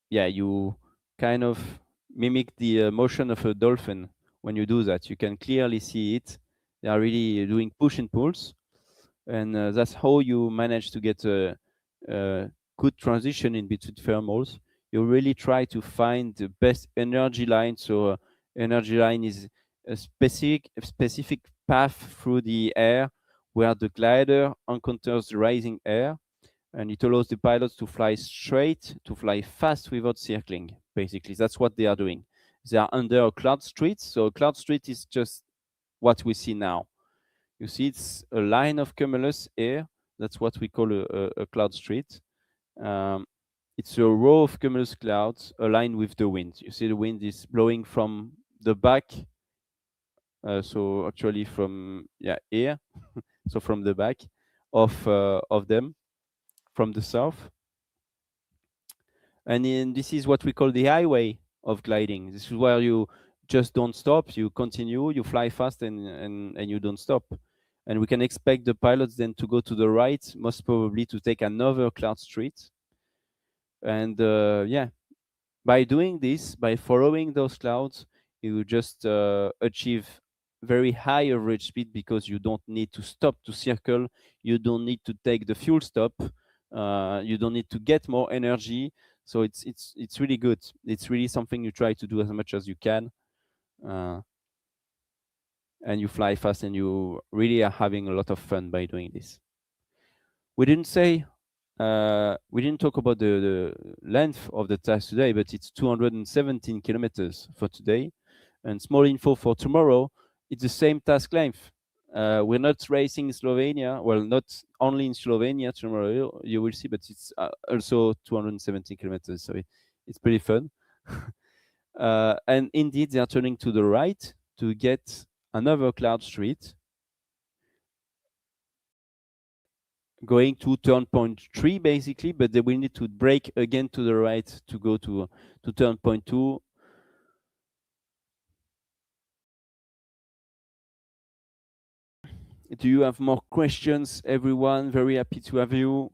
yeah, you kind of mimic the motion of a dolphin when you do that. You can clearly see it. They are really doing push and pulls. And that's how you manage to get a good transition in between thermals. You really try to find the best energy line. So energy line is a specific path through the air where the glider encounters the rising air, and it allows the pilots to fly straight, to fly fast without circling. Basically, that's what they are doing. They are under a cloud street. So a cloud street is just what we see now. You see, it's a line of cumulus air. That's what we call a cloud street. It's a row of cumulus clouds aligned with the wind. You see the wind is blowing from the back. So actually from here, so from the back of them, from the south. And this is what we call the highway of gliding. This is where you just don't stop. You continue, you fly fast, and you don't stop. And we can expect the pilots then to go to the right, most probably to take another cloud street. And yeah, by doing this, by following those clouds, you just achieve very high average speed because you don't need to stop to circle, you don't need to take the fuel stop, you don't need to get more energy. So it's really good. It's really something you try to do as much as you can, and you fly fast, and you really are having a lot of fun by doing this. We didn't say we didn't talk about the length of the task today, but it's 217 kilometers for today. And small info for tomorrow, it's the same task length. We're not racing in Slovenia. Well, not only in Slovenia tomorrow, you will see, but it's also 217 kilometers. So it's pretty fun. And indeed, they are turning to the right to get another cloud street, going to turn point 3 basically, but they will need to brake again to the right to go to turn point 2. Do you have more questions, everyone? Very happy to have you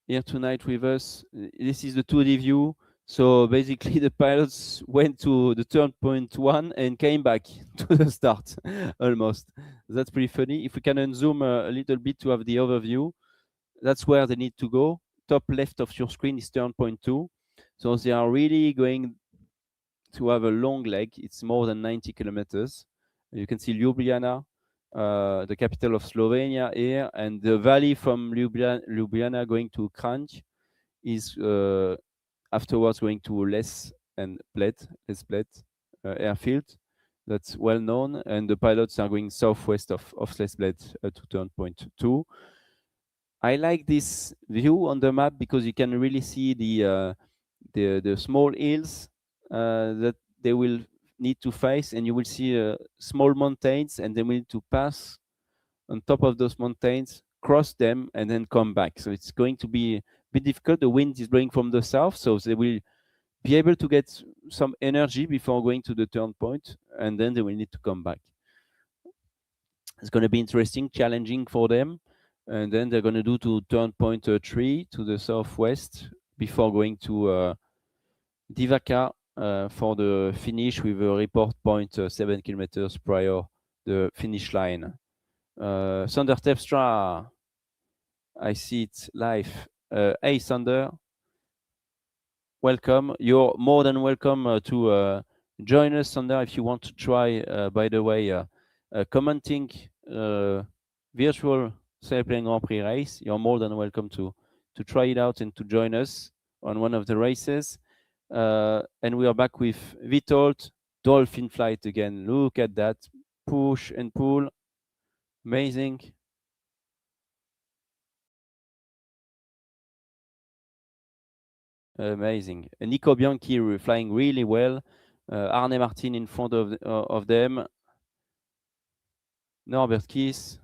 here tonight with us. This is the 2D view. So basically the pilots went to the turn point 1 and came back to the start almost. That's pretty funny. If we can unzoom a little bit to have the overview, that's where they need to go. Top left of your screen is turn point 2. So they are really going to have a long leg. It's more than 90 kilometers. You can see Ljubljana, the capital of Slovenia here, and the valley from Ljubljana going to Kranj is afterwards going to Les Bled airfield. That's well known, and the pilots are going southwest of Les Bled to turn point 2. I like this view on the map because you can really see the small hills that they will need to face, and you will see small mountains, and they will need to pass on top of those mountains, cross them, and then come back. So it's going to be a bit difficult. The wind is blowing from the south, so they will be able to get some energy before going to the turn point, and then they will need to come back. It's going to be interesting, challenging for them. And then they're going to do to turn point 3 to the southwest before going to Divaca for the finish with a report point 7 kilometers prior the finish line. Sander Terpstra, I see it live. Hey, Sander, welcome. You're more than welcome to join us, Sander, if you want to try, by the way, commenting virtual Sailplane Grand Prix race. You're more than welcome to try it out and to join us on one of the races. And we are back with Vitold, dolphin flight again. Look at that, push and pull, amazing. Amazing. And Nico Bianchi flying really well. Arne Martin in front of them. Norbert Kies.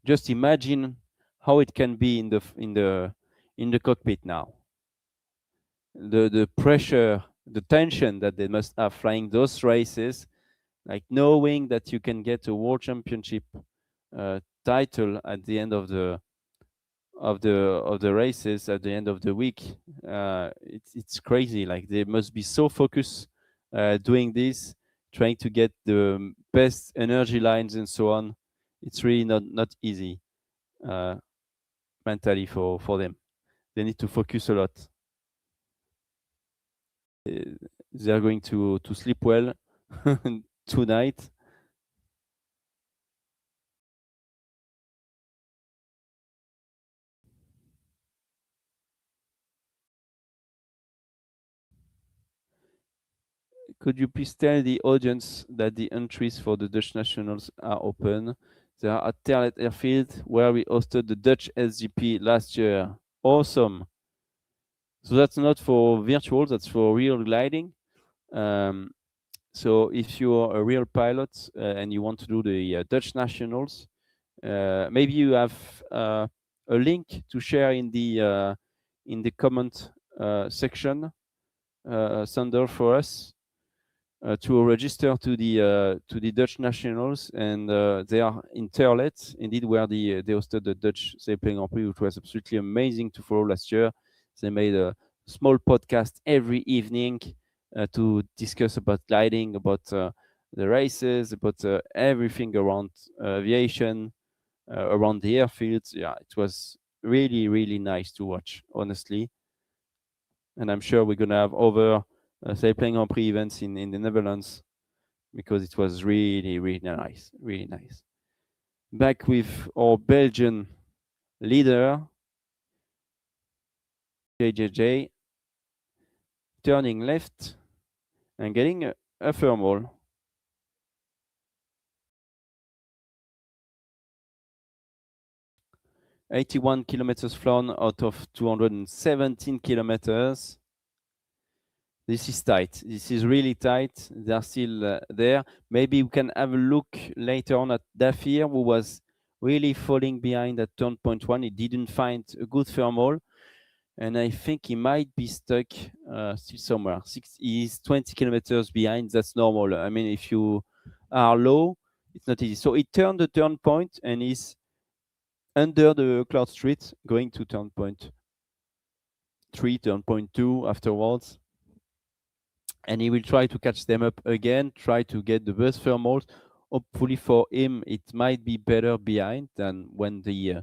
Just imagine how it can be in the cockpit now. The pressure, the tension that they must have flying those races, like knowing that you can get a world championship title at the end of the races, at the end of the week. It's crazy. Like they must be so focused doing this, trying to get the best energy lines and so on. It's really not easy mentally for them. They need to focus a lot. They are going to sleep well tonight. Could you please tell the audience that the entries for the Dutch nationals are open? They are at Terlet Airfield, where we hosted the Dutch SGP last year. Awesome. So that's not for virtual, that's for real gliding. So if you're a real pilot and you want to do the Dutch nationals, maybe you have a link to share in the comment section, Sander, for us. to register to the Dutch nationals, and they are in Terlet, indeed, where they hosted the Dutch Sailplane Grand Prix, which was absolutely amazing to follow last year. They made a small podcast every evening to discuss about gliding, about the races, about everything around aviation, around the airfields. Yeah, it was really, really nice to watch, honestly. And I'm sure we're gonna have other Sailplane Grand Prix events in the Netherlands, because it was really, really nice, really nice. Back with our Belgian leader, JJJ, turning left and getting a thermal. 81 kilometers flown out of 217 kilometers. This is tight. This is really tight. They are still there. Maybe we can have a look later on at Dafir, who was really falling behind at turn point one. He didn't find a good thermal, and I think he might be stuck still somewhere. He's 20 kilometers behind. That's normal. I mean, if you are low, it's not easy. So he turned the turn point and is under the cloud street, going to turn point 3, turn point 2 afterwards. And he will try to catch them up again, try to get the best thermals. Hopefully for him, it might be better behind than when the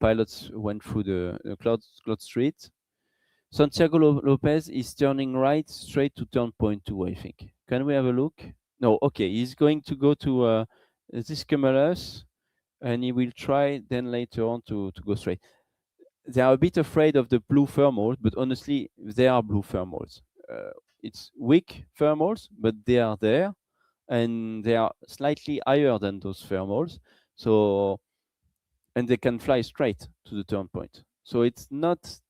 pilots went through the cloud street. Santiago Lopez is turning right straight to turn point 2, I think. Can we have a look? No, okay. He's going to go to this Cumulus, and he will try then later on to go straight. They are a bit afraid of the blue thermals, but honestly, they are blue thermals. It's weak thermals, but they are there, and they are slightly higher than those thermals. So, and they can fly straight to the turn point. So it's not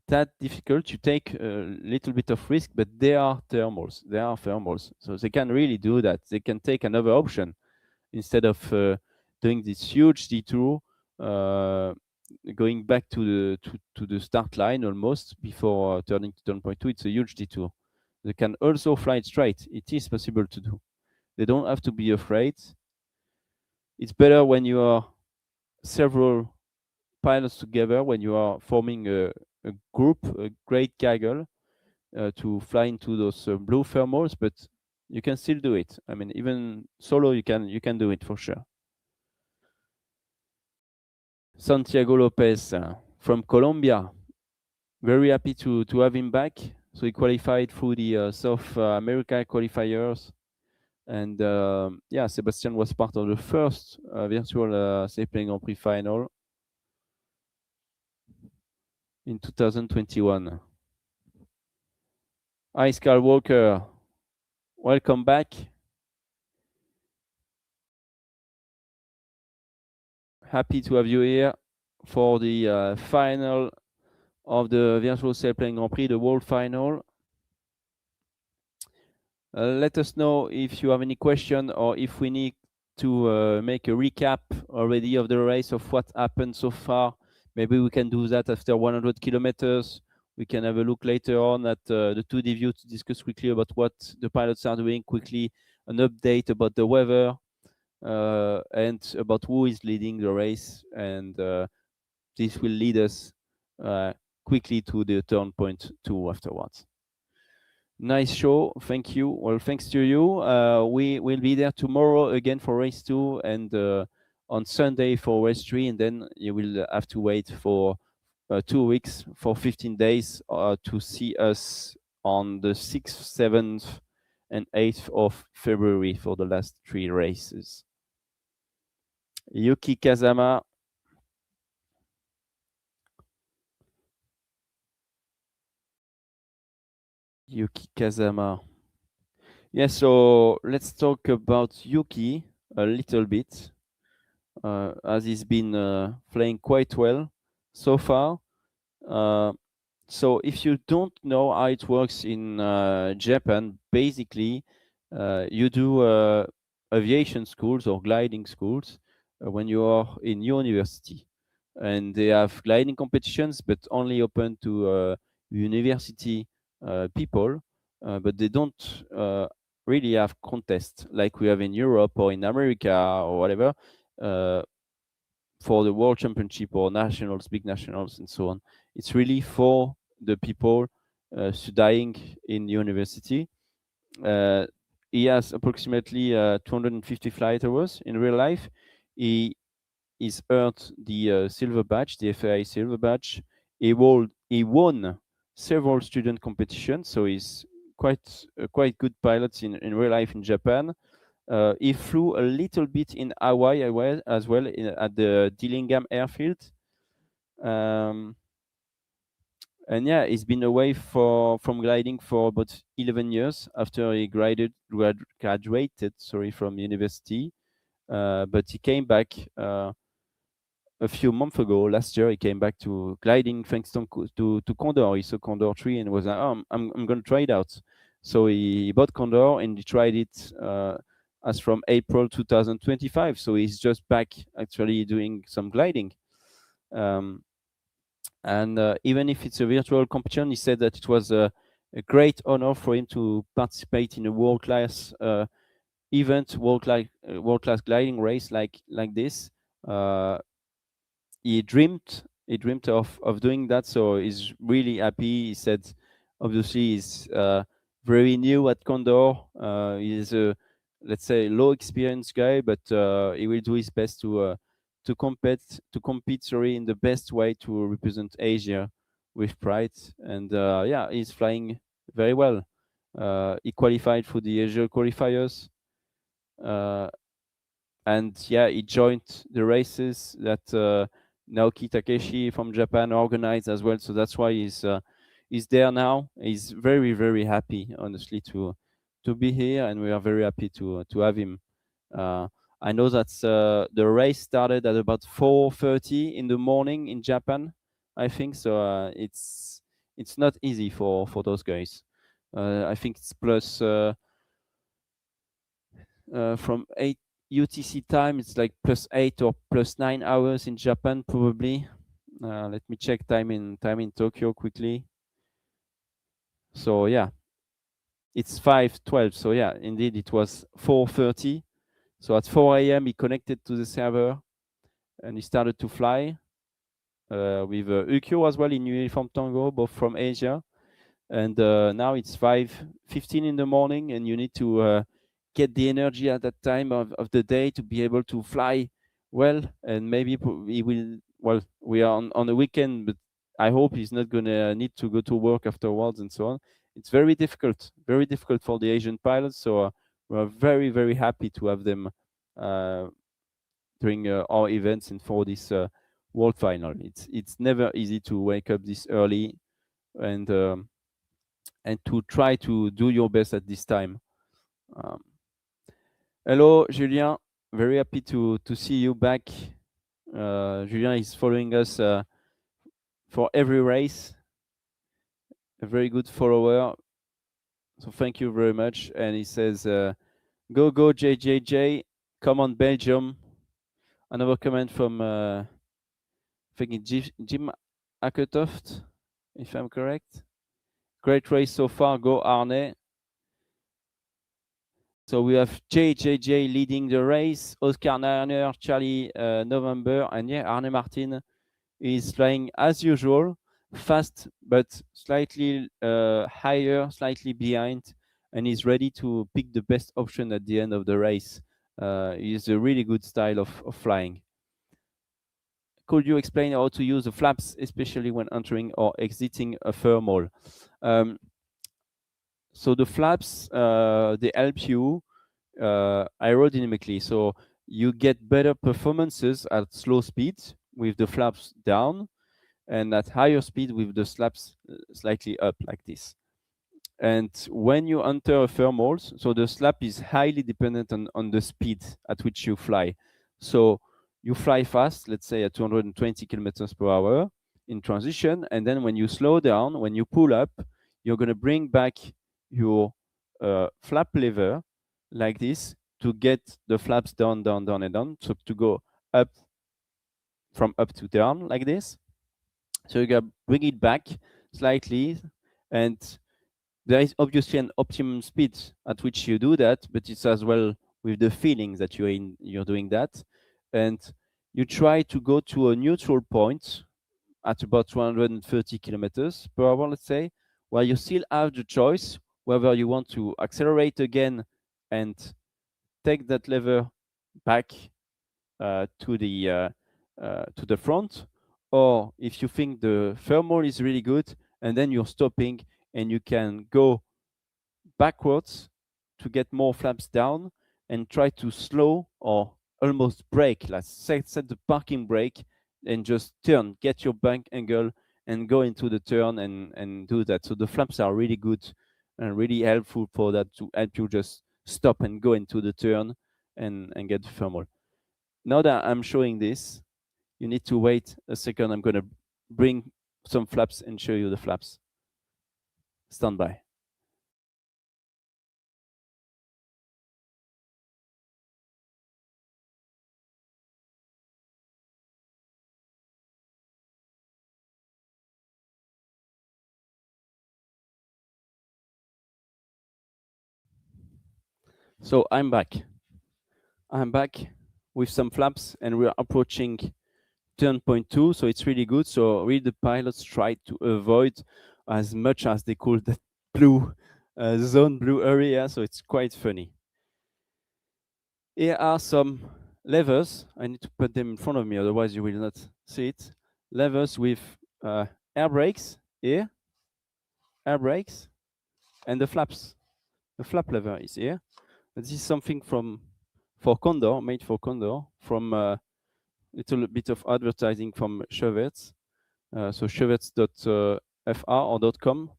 that difficult. You take a little bit of risk, but they are thermals. They are thermals, so they can really do that. They can take another option instead of doing this huge detour, going back to the start line almost before turning to turn point 2. It's a huge detour. They can also fly it straight. It is possible to do. They don't have to be afraid. It's better when you are several pilots together, when you are forming a group, a great gaggle, to fly into those blue thermals, but you can still do it. I mean, even solo, you can do it for sure. Santiago Lopez from Colombia. Very happy to have him back. So he qualified through the South America qualifiers. And yeah, Sebastian was part of the first virtual Sailplane Grand Prix final in 2021. Hi, Skywalker. Welcome back. Happy to have you here for the final of the Virtual Sailplane Grand Prix, the World Final. Let us know if you have any question, or if we need to make a recap already of the race, of what happened so far. Maybe we can do that after 100 kilometers. We can have a look later on at the 2D view to discuss quickly about what the pilots are doing, quickly an update about the weather, and about who is leading the race. And this will lead us quickly to the turn point 2 afterwards. Nice show. Thank you. Well, thanks to you. We will be there tomorrow again for race 2, and on Sunday for race 3, and then you will have to wait for 2 weeks, for 15 days, to see us on the 6th, 7th, and 8th of February for the last 3 races. Yuki Kazama. Yuki Kazama. Yeah, so let's talk about Yuki a little bit, as he's been playing quite well so far. So if you don't know how it works in Japan, basically you do aviation schools or gliding schools when you are in university, and they have gliding competitions, but only open to university people, but they don't really have contests like we have in Europe or in America or whatever, for the world championship or nationals, big nationals, and so on. It's really for the people studying in university. Uh, he has approximately 250 flight hours in real life. He's earned the silver badge, the FAI silver badge. He won several student competitions, so he's quite a quite good pilot in real life in Japan. He flew a little bit in Hawaii as well at the Dillingham airfield. Um, and yeah, he's been away from gliding for about 11 years after he graduated, sorry, from university. But he came back a few months ago. Last year, he came back to gliding thanks to Condor. He saw Condor 3 and was like, oh, I'm going to try it out. So he bought Condor and he tried it as from April 2025. So he's just back actually doing some gliding. Um, and even if it's a virtual competition, he said that it was a great honor for him to participate in a world-class event, world-class gliding race like this. Uh, he dreamed of doing that, so he's really happy. He said obviously he's very new at Condor. He's a, let's say, low experience guy, but he will do his best to compete, sorry, in the best way to represent Asia with pride. And yeah, he's flying very well. He qualified for the Asia qualifiers. uh, and yeah, he joined the races that Naoki Takeshi from Japan organized as well. So that's why he's there now. He's very very happy, honestly, to be here, and we are very happy to have him. Uh, I know that the race started at about 4:30 in the morning in Japan, I think. So it's not easy for those guys. I think it's plus. From 8 UTC time, it's like +8 or +9 hours in Japan, probably. Let me check time in Tokyo quickly. So yeah, it's 5:12. So yeah, indeed, it was 4:30. So at 4 a.m., he connected to the server and he started to fly with Ukyo as well in Uniform Tango, both from Asia. And now it's 5:15 in the morning, and you need to get the energy at that time of the day to be able to fly well. And maybe he will, well, we are on the weekend, but I hope he's not gonna need to go to work afterwards and so on. It's very difficult for the Asian pilots. So we're very very happy to have them uh, during our events and for this world final. It's never easy to wake up this early and to try to do your best at this time. Um, Hello, Julien. Very happy to see you back. Julien is following us for every race. A very good follower. So thank you very much. And he says, "Go go JJJ, come on Belgium." Another comment from I think it's Jim Aketoft, if I'm correct. Great race so far. Go Arne. So we have JJJ leading the race, Oscar Narner, Charlie November, and yeah, Arne Martin is flying as usual, fast but slightly higher, slightly behind, and is ready to pick the best option at the end of the race. It's a really good style of flying. Could you explain how to use the flaps, especially when entering or exiting a thermal? Um, so the flaps, they help you aerodynamically. So you get better performances at slow speed with the flaps down, and at higher speed with the flaps slightly up like this. And when you enter a thermals, so the slap is highly dependent on the speed at which you fly. So you fly fast, let's say at 220 kilometers per hour in transition, and then when you slow down, when you pull up, you're going to bring back your flap lever like this to get the flaps down, down, down, and down. So to go up, from up to down like this. So you got to bring it back slightly, and There is obviously an optimum speed at which you do that, but it's as well with the feeling that you're doing that, and you try to go to a neutral point at about 230 kilometers per hour, let's say, where you still have the choice whether you want to accelerate again and take that lever back to the front, or if you think the thermal is really good, and then you're stopping and you can go backwards to get more flaps down and try to slow or almost brake, like set the parking brake and just turn, get your bank angle and go into the turn and do that. So the flaps are really good and really helpful for that, to help you just stop and go into the turn and get the thermal. Now that I'm showing this, you need to wait a second. I'm going to bring some flaps and show you the flaps. Stand by. So I'm back. I'm back with some flaps and we're approaching turn point 2, so it's really good. So really the pilots try to avoid as much as they could that blue zone, blue area, so it's quite funny. Here are some levers. I need to put them in front of me, otherwise you will not see it. Levers with air brakes here, air brakes, and the flaps. The flap lever is here. This is something for Condor, made for Condor, from little bit of advertising from Chevets. So chevets.fr or .com.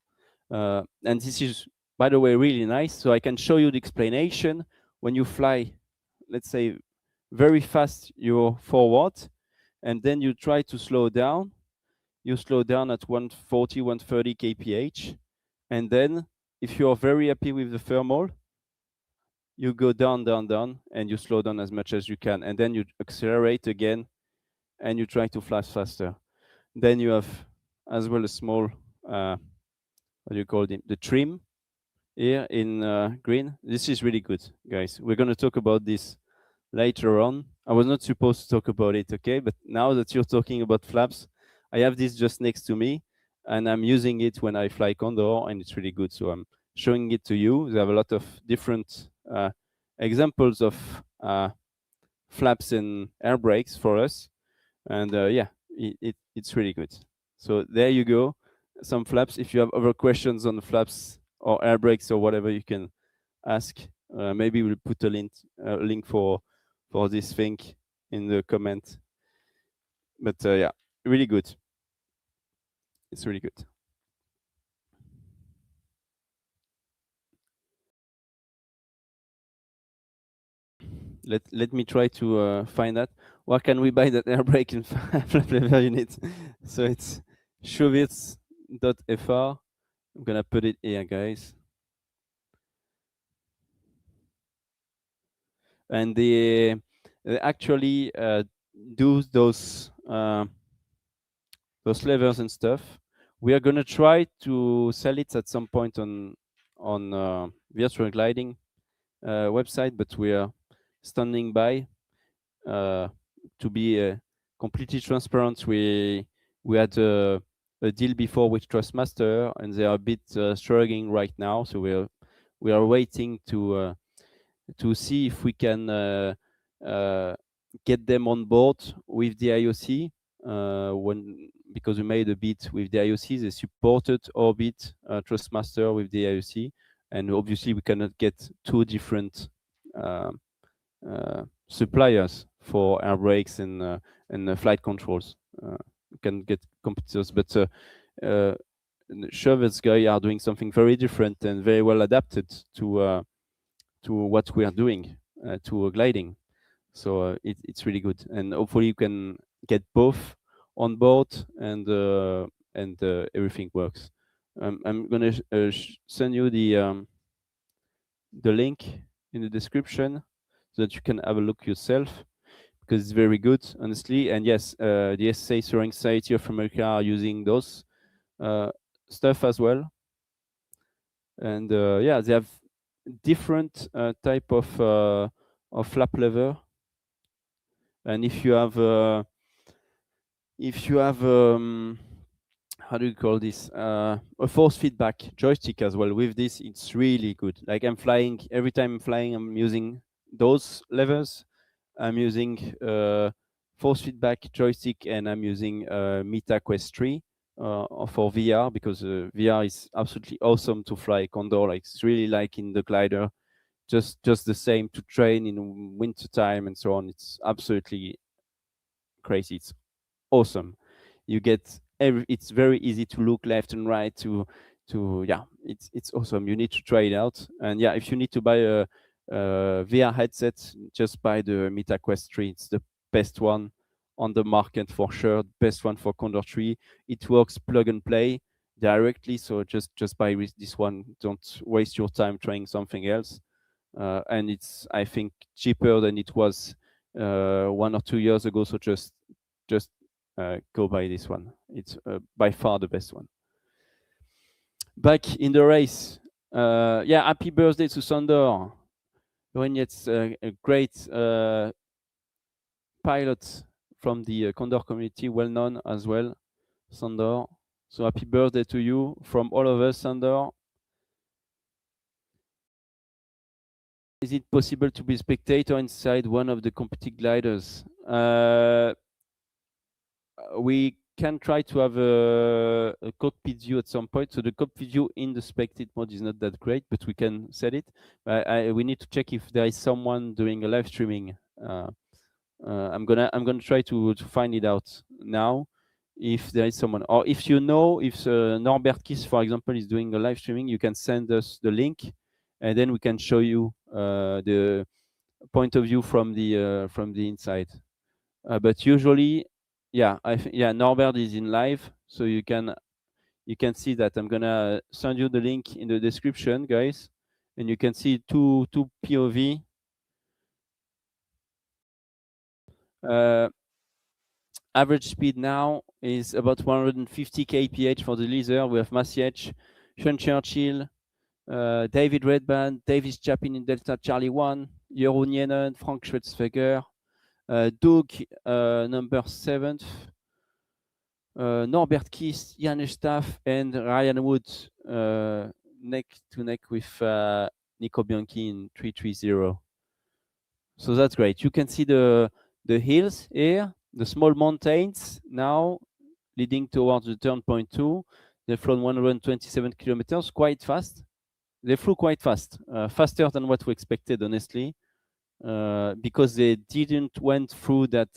And this is, by the way, really nice. So I can show you the explanation. When you fly, let's say, very fast, you're forward, and then you try to slow down. You slow down at 140, 130 kph. And then if you're very happy with the thermal, you go down, down, down, and you slow down as much as you can. And then you accelerate again, and you try to fly faster. Then you have as well a small, what do you call it, the trim here in green. This is really good, guys. We're going to talk about this later on. I was not supposed to talk about it, okay? But now that you're talking about flaps, I have this just next to me, and I'm using it when I fly Condor, and it's really good. So I'm showing it to you. They have a lot of different examples of flaps and air brakes for us, and yeah, it's really good. So there you go, some flaps. If you have other questions on the flaps or air brakes or whatever, you can ask. Maybe we'll put a link for this thing in the comment. But yeah, really good. It's really good. Let me try to find that. Where can we buy that air brake and flap lever unit? So it's chevets.fr. I'm gonna put it here, guys. And they actually do those levers and stuff. We are gonna try to sell it at some point on virtual gliding website, but we are standing by. To be completely transparent, we had a deal before with Trustmaster, and they are a bit struggling right now. So we are waiting to see if we can get them on board with the IOC. Because we made a bid with the IOC, they supported our bid, Trustmaster with the IOC, and obviously we cannot get two different suppliers for air brakes and flight controls. We can get competitors, but Chevets guys are doing something very different and very well adapted to what we are doing, to gliding. So it's really good, and hopefully you can get both on board and everything works. I'm gonna send you the link in the description so that you can have a look yourself, because it's very good, honestly. And yes, the SA Soaring Society of America are using those stuff as well. And yeah, they have different type of flap lever. And if you have how do you call this, a force feedback joystick as well with this, it's really good. Like I'm flying, every time I'm flying, I'm using those levers. I'm using force feedback joystick, and I'm using Meta Quest 3 for VR, because VR is absolutely awesome to fly Condor. Like it's really like in the glider, just the same to train in winter time and so on. It's absolutely crazy. It's awesome. You get it's very easy to look left and right yeah, it's awesome. You need to try it out. And yeah, if you need to buy a VR headset, just buy the Meta Quest 3. It's the best one on the market for sure. Best one for Condor 3. It works plug and play directly, so just buy this one. Don't waste your time trying something else. And it's, I think, cheaper than it was 1 or 2 years ago. So just go buy this one. It's by far the best one. Back in the race, yeah, happy birthday to Sandor. It's a great pilot from the Condor community, well known as well, Sandor. So happy birthday to you from all of us, Sandor. Is it possible to be a spectator inside one of the competing gliders? We can try to have a cockpit view at some point. So the cockpit view in the spectate mode is not that great, but we can set it. We need to check if there is someone doing a live streaming. I'm gonna try to find it out now, if there is someone, or if you know, if Norbert Kiss, for example, is doing a live streaming, you can send us the link, and then we can show you the point of view from the inside. But usually, yeah, yeah, Norbert is in live, so you can see that. I'm gonna send you the link in the description, guys, and you can see two POV. Average speed now is about 150 kph for the laser. We have Masiech, Sean Churchill, David Redband, Davis Chapin in Delta Charlie 1, Jeroen Jenen, Frank Schwetzweger, Doug, number 7th, Norbert Kiss, Janusz Staff, and Ryan Wood, neck to neck with Nico Bianchi in 330. So that's great. You can see the hills here, the small mountains now leading towards the turn point 2. They've flown 127 kilometers, quite fast. They flew quite fast, faster than what we expected, honestly, because they didn't went through that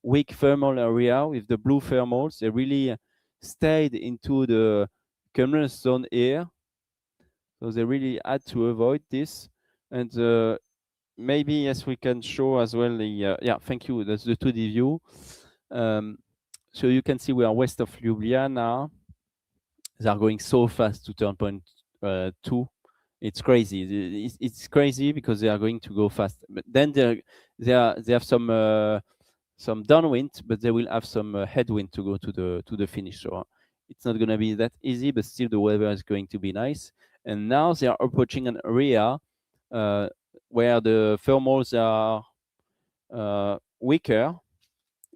weak thermal area with the blue thermals. They really stayed into the cumulus zone here. So they really had to avoid this. And maybe, yes, we can show as well the, yeah, thank you, that's the 2D view. So you can see we are west of Ljubljana. They are going so fast to turn point 2. It's crazy. It's crazy because they are going to go fast. But then they have some downwind, but they will have some headwind to go to the finish. So it's not going to be that easy, but still the weather is going to be nice. And now they are approaching an area where the thermals are weaker.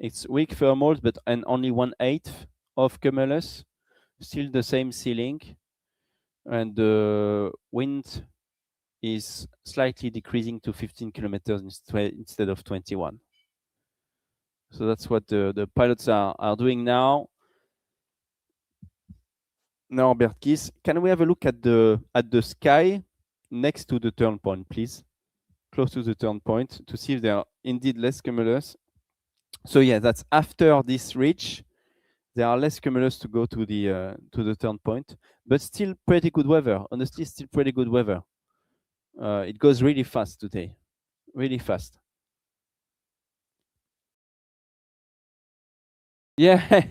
It's weak thermals, but and only 1/8 of cumulus. Still the same ceiling, and the wind is slightly decreasing to 15 kilometers instead of 21. So that's what the pilots are doing now. Norbert Kiss, can we have a look at the sky next to the turn point, please? Close to the turn point, to see if there are indeed less cumulus. So yeah, that's after this reach. There are less cumulus to go to the turn point, but still pretty good weather. Honestly, still pretty good weather. It goes really fast today, really fast. Yeah,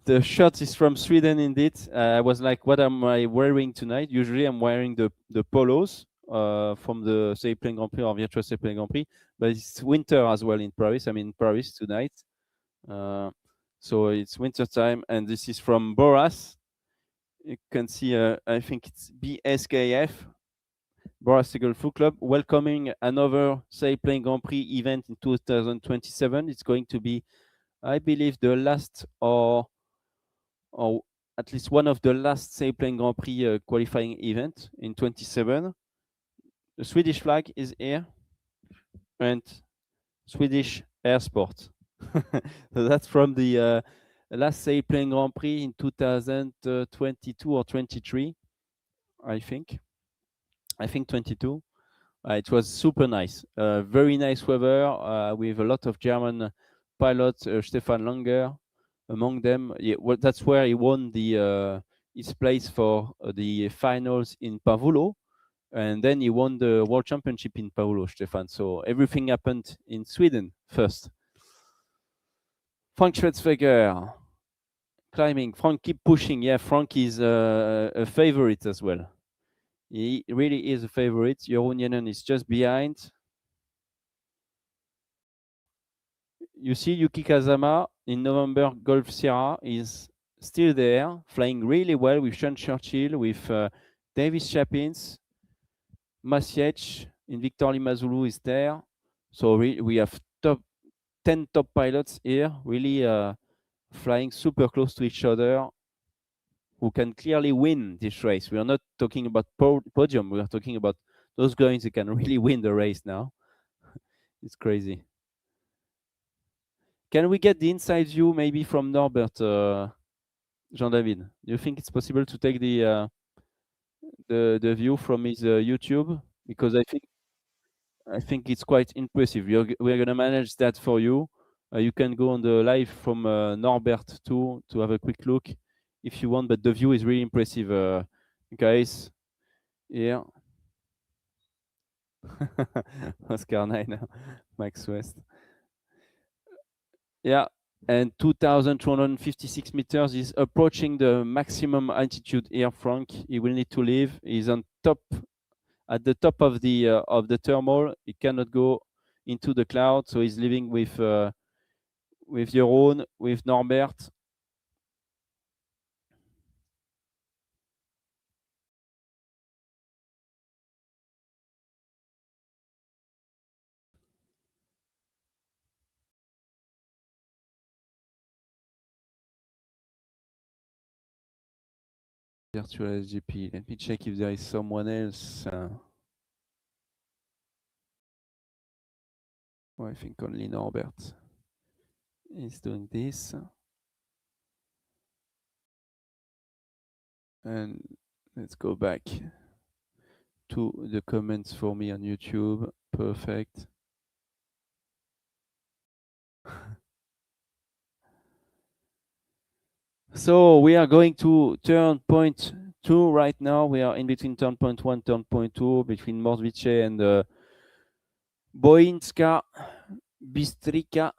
the shirt is from Sweden indeed. I was like, what am I wearing tonight? Usually I'm wearing the polos from the Sailplane Grand Prix or Virtual Sailplane Grand Prix, but it's winter as well in Paris. I'm in Paris tonight. So it's winter time, and this is from Boras. You can see, I think it's BSKF, Brassical Food Club, welcoming another Sailplane Grand Prix event in 2027. It's going to be, I believe, the last or at least one of the last Sailplane Grand Prix qualifying event in 27. The Swedish flag is here and Swedish Air Sport. So that's from the last Sailplane Grand Prix in 2022 or 23, I think. I think 22. It was super nice. Very nice weather with a lot of German pilots. Stefan Langer among them. Yeah, well, that's where he won the his place for the finals in Pavulo, and then he won the World Championship in Pavulo, Stefan. So everything happened in Sweden first. Frank Schwetzweger climbing. Frank, keep pushing. Yeah, Frank is a favorite as well. He really is a favorite. Jeroen Jennen is just behind. You see Yuki Kazama in November Golf Sierra is still there, flying really well with Sean Churchill, with Davis Chapins, Masiec, in Victor Limazulu is there. So we have 10 top pilots here, really flying super close to each other, who can clearly win this race. We are not talking about podium, we are talking about those guys who can really win the race now. It's crazy. Can we get the inside view maybe from Norbert, Jean-David? Do you think it's possible to take the view from his YouTube? Because I think it's quite impressive. We're gonna manage that for you. You can go on the live from Norbert too to have a quick look if you want. But the view is really impressive, guys. Here, Oscar 9, Max West. Yeah, and 2,256 meters is approaching the maximum altitude here, Frank. He will need to leave. He's on top, at the top of the thermal. He cannot go into the cloud, so he's leaving with Jeroen, with Norbert. Virtual SGP. Let me check if there is someone else. Oh, I think only Norbert is doing this. And let's go back to the comments for me on YouTube. Perfect. So we are going to turn point 2 right now. We are in between turn point 1, turn point 2, between Morzvice and Boinska, Bistrika.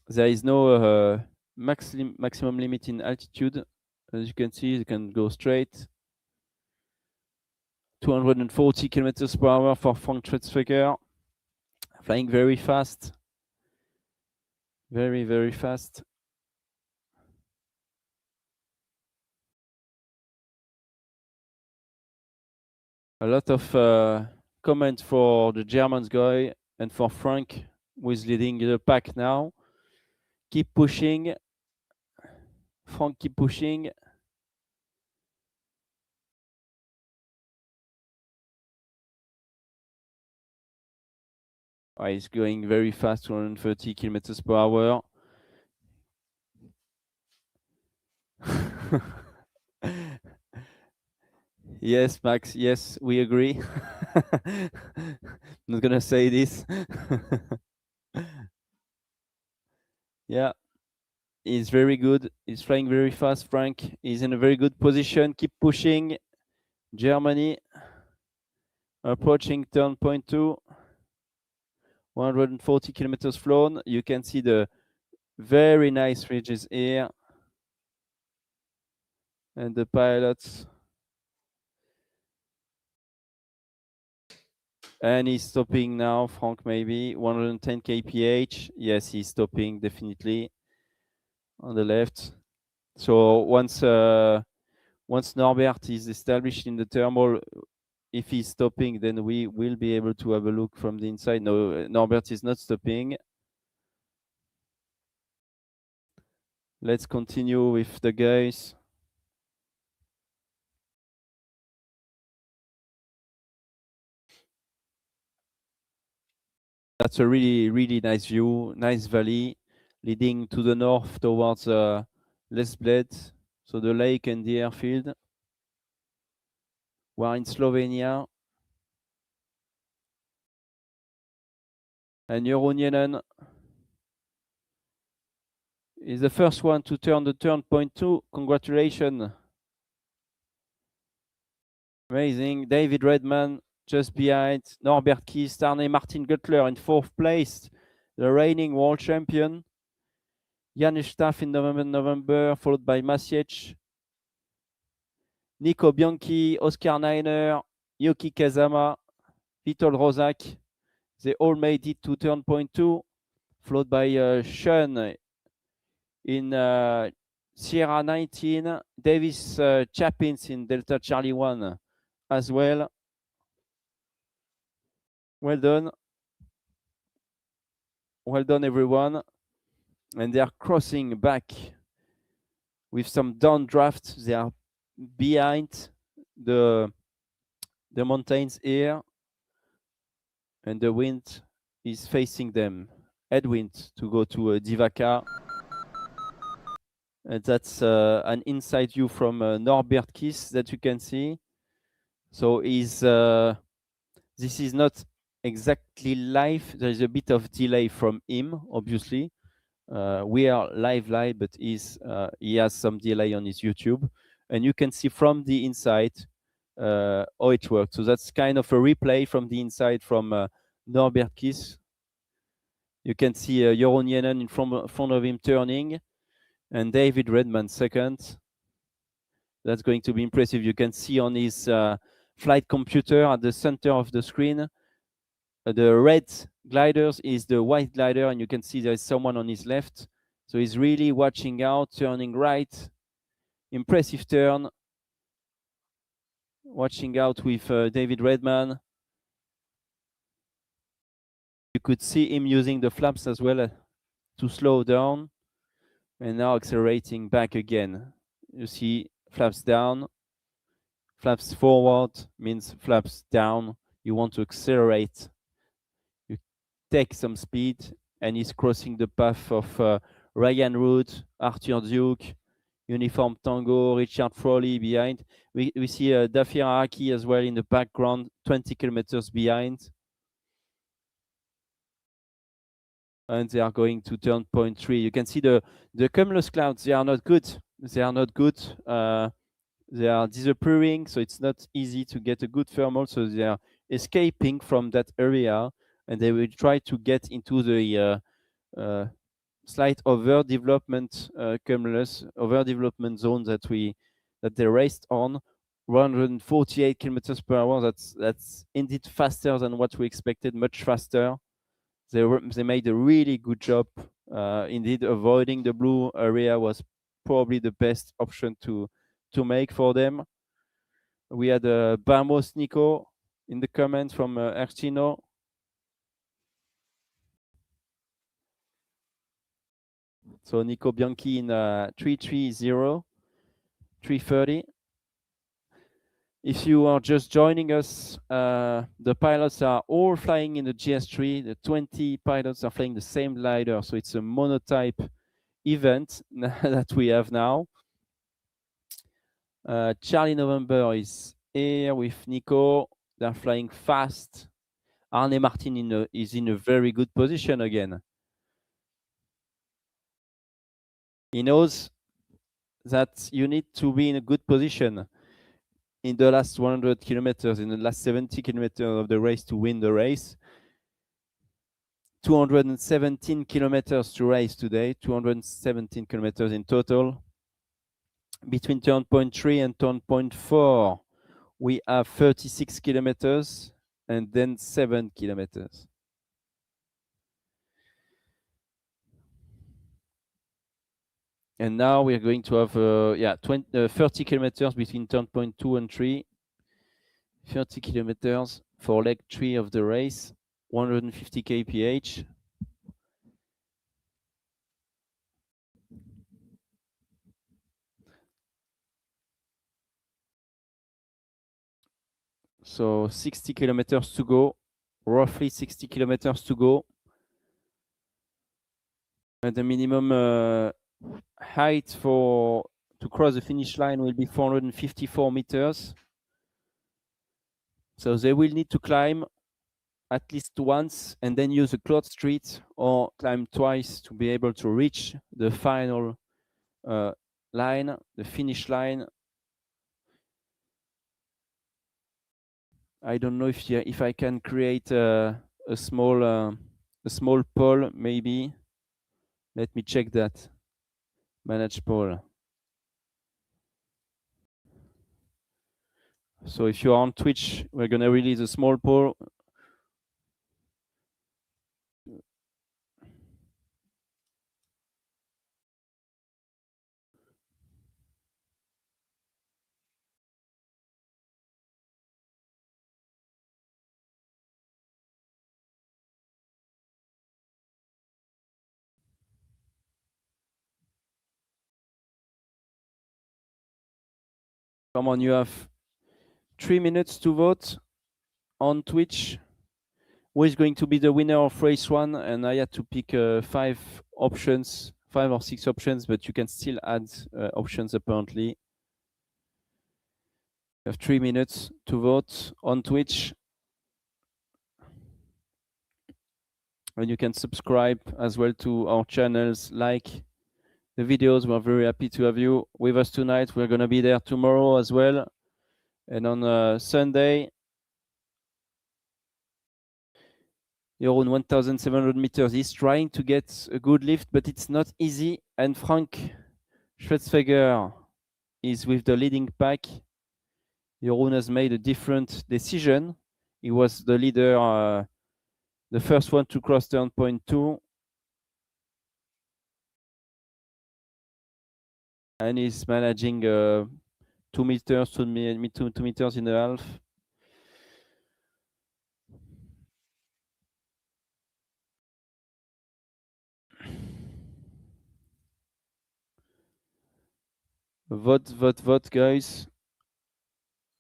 There is no maximum limit in altitude. As you can see, you can go straight. 240 kilometers per hour for Frank Schwetzweger. Flying very fast. Very, very fast. A lot of comments for the German guy and for Frank, who is leading the pack now. Keep pushing. Frank, keep pushing. He's going very fast, 230 kilometers per hour. Yes, Max. Yes, we agree. I'm not gonna say this. Yeah, he's very good. He's flying very fast, Frank. He's in a very good position. Keep pushing. Germany approaching turn point 2. 140 kilometers flown. You can see the very nice ridges here. And the pilots. And he's stopping now, Frank, maybe 110 kph. Yes, he's stopping definitely on the left. So once Norbert is established in the thermal, if he's stopping, then we will be able to have a look from the inside. No, Norbert is not stopping. Let's continue with the guys. That's a really, really nice view, nice valley leading to the north towards Les Bled, so the lake and the airfield. We're in Slovenia. And Jeroen Jenen is the first one to turn the turn point 2. Congratulations. Amazing. David Redman just behind. Norbert Kiest, Arne Martin Guttler in 4th place. The reigning world champion. Janusz Staff in November, followed by Masiec. Nico Bianchi, Oscar Neiner, Yuki Kazama, Vitol Rozak. They all made it to turn point 2, followed by Sean in Sierra 19, Davis Chapins in Delta Charlie 1 as well. Well done. Well done, everyone. And they are crossing back with some downdraft. They are behind the mountains here, and the wind is facing them. Headwind to go to Divaka. And that's an inside view from Norbert Kiss that you can see. So this is not exactly live. There is a bit of delay from him, obviously. We are live, but he has some delay on his YouTube. And you can see from the inside how it works. So that's kind of a replay from the inside from Norbert Kiss. You can see Jeroen Jenen in front of him turning, and David Redman second. That's going to be impressive. You can see on his flight computer at the center of the screen, the red gliders is the white glider, and you can see there's someone on his left. So he's really watching out, turning right. Impressive turn. Watching out with David Redman. You could see him using the flaps as well to slow down, and now accelerating back again. You see flaps down, flaps forward means flaps down. You want to accelerate. You take some speed, and he's crossing the path of Ryan Root, Arthur Duke, Uniform Tango, Richard Frawley behind. We see Dafir Araki as well in the background, 20 kilometers behind. And they are going to turn point 3. You can see the cumulus clouds, they are not good. They are not good. They are disappearing, so it's not easy to get a good thermal. So they are escaping from that area, and they will try to get into the slight overdevelopment cumulus, overdevelopment zone that they raced on. 148 kilometers per hour. That's indeed faster than what we expected, much faster. They made a really good job. Indeed, avoiding the blue area was probably the best option to make for them. We had Bamos Nico in the comments from Ercino. So Nico Bianchi in 330, 330. If you are just joining us, the pilots are all flying in the GS3. The 20 pilots are flying the same glider, so it's a monotype event that we have now. Charlie November is here with Nico. They're flying fast. Arne Martin is in a very good position again. He knows that you need to be in a good position in the last 100 kilometers, in the last 70 kilometers of the race to win the race. 217 kilometers to race today, 217 kilometers in total. Between turn point 3 and turn point 4, we have 36 kilometers and then 7 kilometers. And now we're going to have 30 kilometers between turn point 2 and 3. 30 kilometers for leg 3 of the race, 150 kph. So 60 kilometers to go, roughly 60 kilometers to go. And the minimum height to cross the finish line will be 454 meters. So they will need to climb at least once and then use a cloud street or climb twice to be able to reach the final line, the finish line. I don't know if I can create a small poll maybe. Let me check that. Manage poll. So if you're on Twitch, we're gonna release a small poll. Come on, you have 3 minutes to vote on Twitch. Who is going to be the winner of race 1? And I had to pick 5 options, 5 or 6 options, but you can still add options apparently. You have 3 minutes to vote on Twitch. And you can subscribe as well to our channels, like the videos. We're very happy to have you with us tonight. We're going to be there tomorrow as well. And on Sunday, you're on 1,700 meters. He's trying to get a good lift, but it's not easy. And Frank Schwetzfeger is with the leading pack. Jeroen has made a different decision. He was the leader, the first one to cross turn point 2. And he's managing 2 meters, 2 meters and a half. Vote, vote, vote, guys.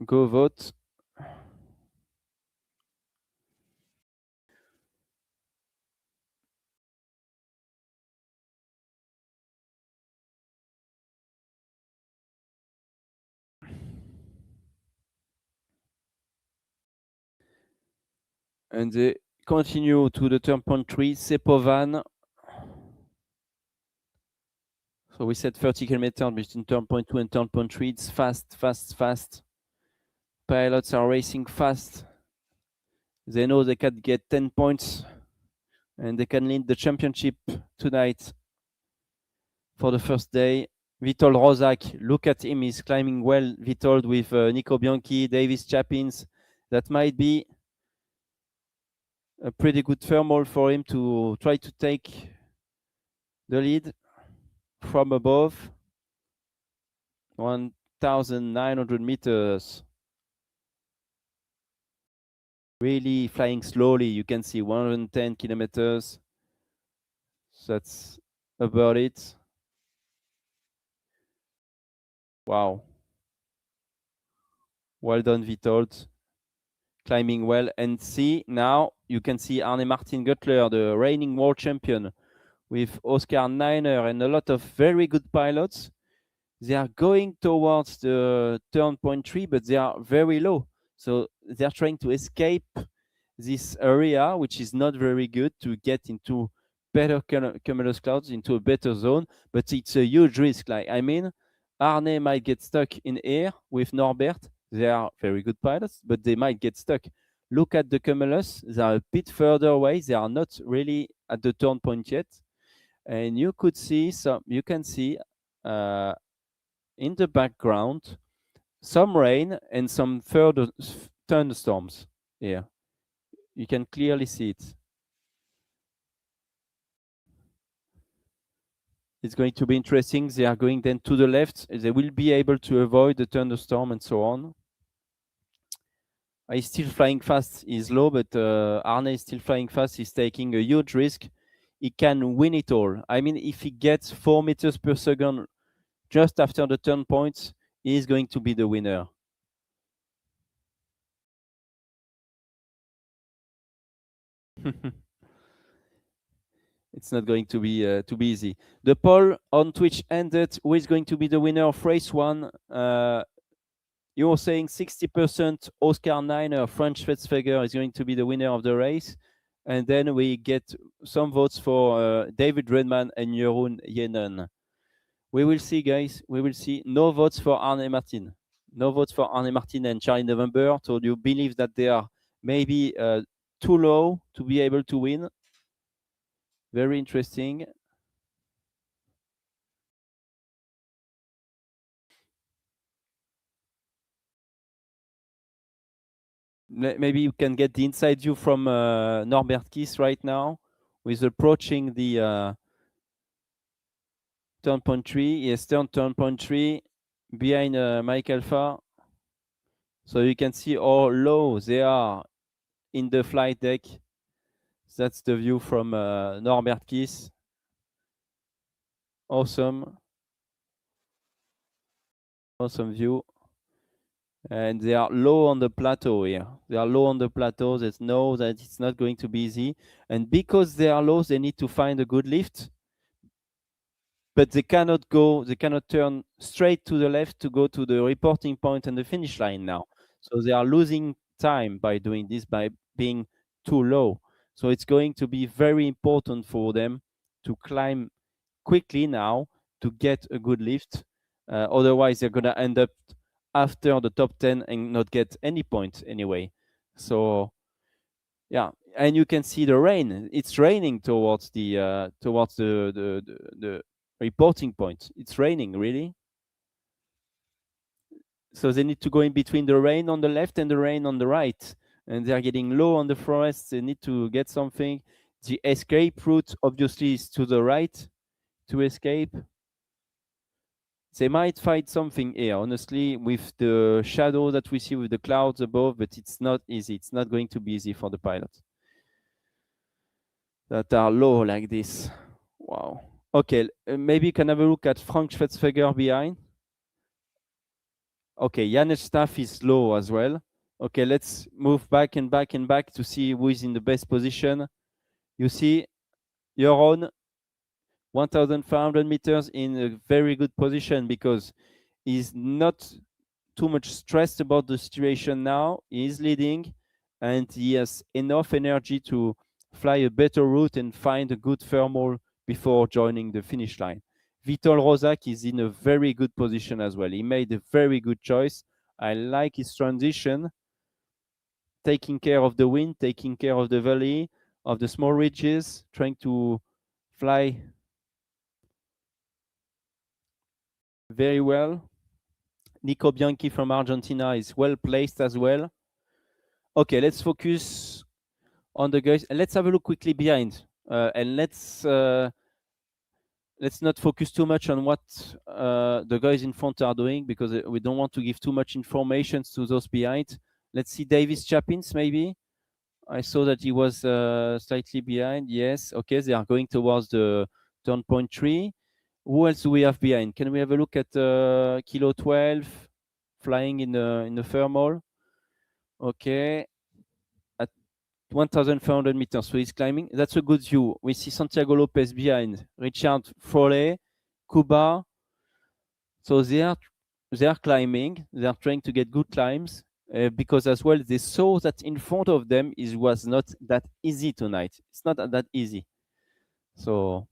Go vote. And they continue to the turn point 3, Sepovan. So we said 30 kilometers between turn point 2 and turn point 3. It's fast, fast, fast. Pilots are racing fast. They know they can get 10 points and they can lead the championship tonight for the first day. Witold Rozak, look at him, he's climbing well. Witold with Nico Bianchi, Davis Chapins. That might be a pretty good thermal for him to try to take the lead from above. 1,900 meters. Really flying slowly. You can see 110 kilometers. So that's about it. Wow. Well done, Witold. Climbing well. And see, now you can see Arne Martin Göttler, the reigning world champion, with Oscar Niner and a lot of very good pilots. They are going towards the turn point 3, but they are very low. So they're trying to escape this area, which is not very good, to get into better cumulus clouds, into a better zone. But it's a huge risk. Like, I mean, Arne might get stuck in air with Norbert. They are very good pilots, but they might get stuck. Look at the cumulus. They are a bit further away. They are not really at the turn point yet. And you could see you can see in the background some rain and some further thunderstorms here. You can clearly see it. It's going to be interesting. They are going then to the left. They will be able to avoid the thunderstorm and so on. He's still flying fast. He's low, but Arne is still flying fast. He's taking a huge risk. He can win it all. I mean, if he gets 4 meters per second just after the turn points, he is going to be the winner. It's not going to be easy. The poll on Twitch ended. Who is going to be the winner of race one? You're saying 60% Oscar Niner, French Schwetzfeger is going to be the winner of the race. And then we get some votes for David Redman and Jeroen Jenen. We will see, guys. We will see. No votes for Arne Martin. No votes for Arne Martin and Charlie November. So you believe that they are maybe too low to be able to win? Very interesting. Maybe you can get the inside view from Norbert Kiss right now, who is approaching the turn point 3. Yes, turn point 3 behind Mike Alpha. So you can see how low they are in the flight deck. That's the view from Norbert Kiss. Awesome. Awesome view. And they are low on the plateau here. They are low on the plateau. They know that it's not going to be easy. And because they are low, they need to find a good lift. But they cannot turn straight to the left to go to the reporting point and the finish line now. So they are losing time by doing this, by being too low. So it's going to be very important for them to climb quickly now to get a good lift. Otherwise, they're going to end up after the top 10 and not get any points anyway. So yeah, and you can see the rain. It's raining towards the reporting point. It's raining, really. So they need to go in between the rain on the left and the rain on the right. And they're getting low on the forest. They need to get something. The escape route, obviously, is to the right to escape. They might find something here, honestly, with the shadow that we see with the clouds above, but it's not easy. It's not going to be easy for the pilots that are low like this. Wow. Okay, maybe you can have a look at Frank Schwetzfeger behind. Okay, Janes Staff is low as well. Okay, let's move back and back and back to see who is in the best position. You see, Jeroen, 1,500 meters in a very good position because he's not too much stressed about the situation now. He is leading and he has enough energy to fly a better route and find a good thermal before joining the finish line. Vitol Rozak is in a very good position as well. He made a very good choice. I like his transition, taking care of the wind, taking care of the valley, of the small ridges, trying to fly very well. Nico Bianchi from Argentina is well placed as well. Okay, let's focus on the guys. Let's have a look quickly behind, and let's not focus too much on what the guys in front are doing because we don't want to give too much information to those behind. Let's see Davis Chapins maybe. I saw that he was slightly behind. Yes. Okay, they are going towards the turn point 3. Who else do we have behind? Can we have a look at Kilo 12 flying in the thermal? Okay. At 1,400 meters. So he's climbing. That's a good view. We see Santiago Lopez behind, Richard Froley, Kuba. So they are climbing. They are trying to get good climbs because as well they saw that in front of them was not that easy tonight. It's not that easy. So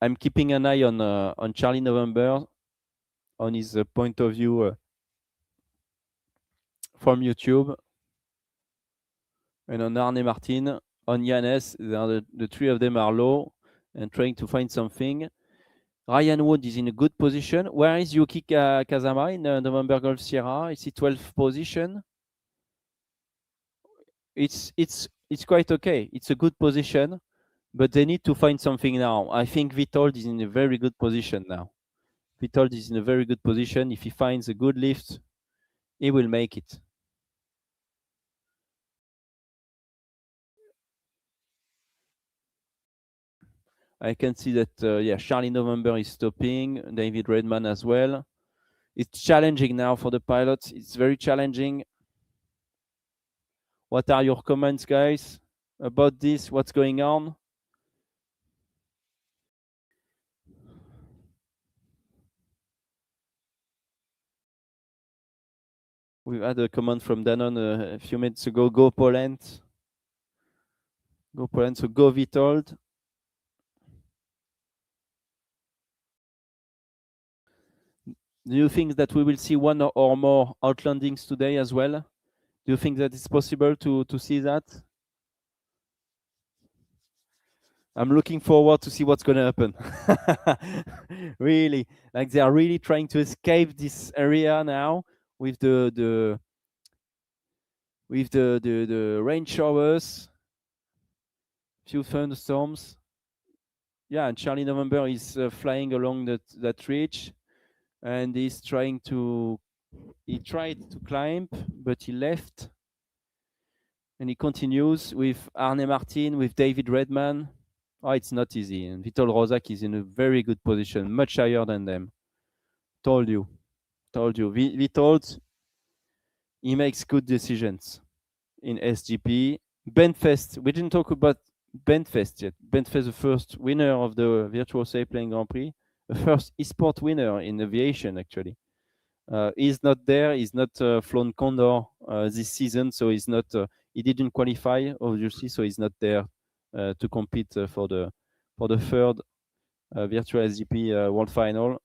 I'm keeping an eye on Charlie November, on his point of view from YouTube, and on Arne Martin, on Janes. The three of them are low and trying to find something. Ryan Wood is in a good position. Where is Yuki Kazama in November Golf Sierra? Is he 12th position? It's quite okay. It's a good position. but they need to find something now. I think Vitold is in a very good position now. Vitold is in a very good position. If he finds a good lift, he will make it. I can see that, yeah, Charlie November is stopping, David Redman as well. It's challenging now for the pilots. It's very challenging. What are your comments, guys, about this? What's going on? We've had a comment from Danone a few minutes ago. Go Poland. Go Poland. So go Vitold. Do you think that we will see one or more outlandings today as well? Do you think that it's possible to see that? I'm looking forward to see what's going to happen. Really, like they are really trying to escape this area now with the rain showers, few thunderstorms. Yeah, and Charlie November is flying along that ridge, and he's trying to. He tried to climb, but he left, and he continues with Arne Martin, with David Redman. Oh, it's not easy. And Vitol Rozak is in a very good position, much higher than them. Told you. We told he makes good decisions in SGP. Benfest, we didn't talk about Benfest yet. Benfest, the first winner of the Virtual Sailplane Grand Prix, the first esport winner in aviation, actually. He's not there. He's not flown Condor this season, so he's not. He didn't qualify, obviously, so he's not there to compete for the third Virtual SGP World Final.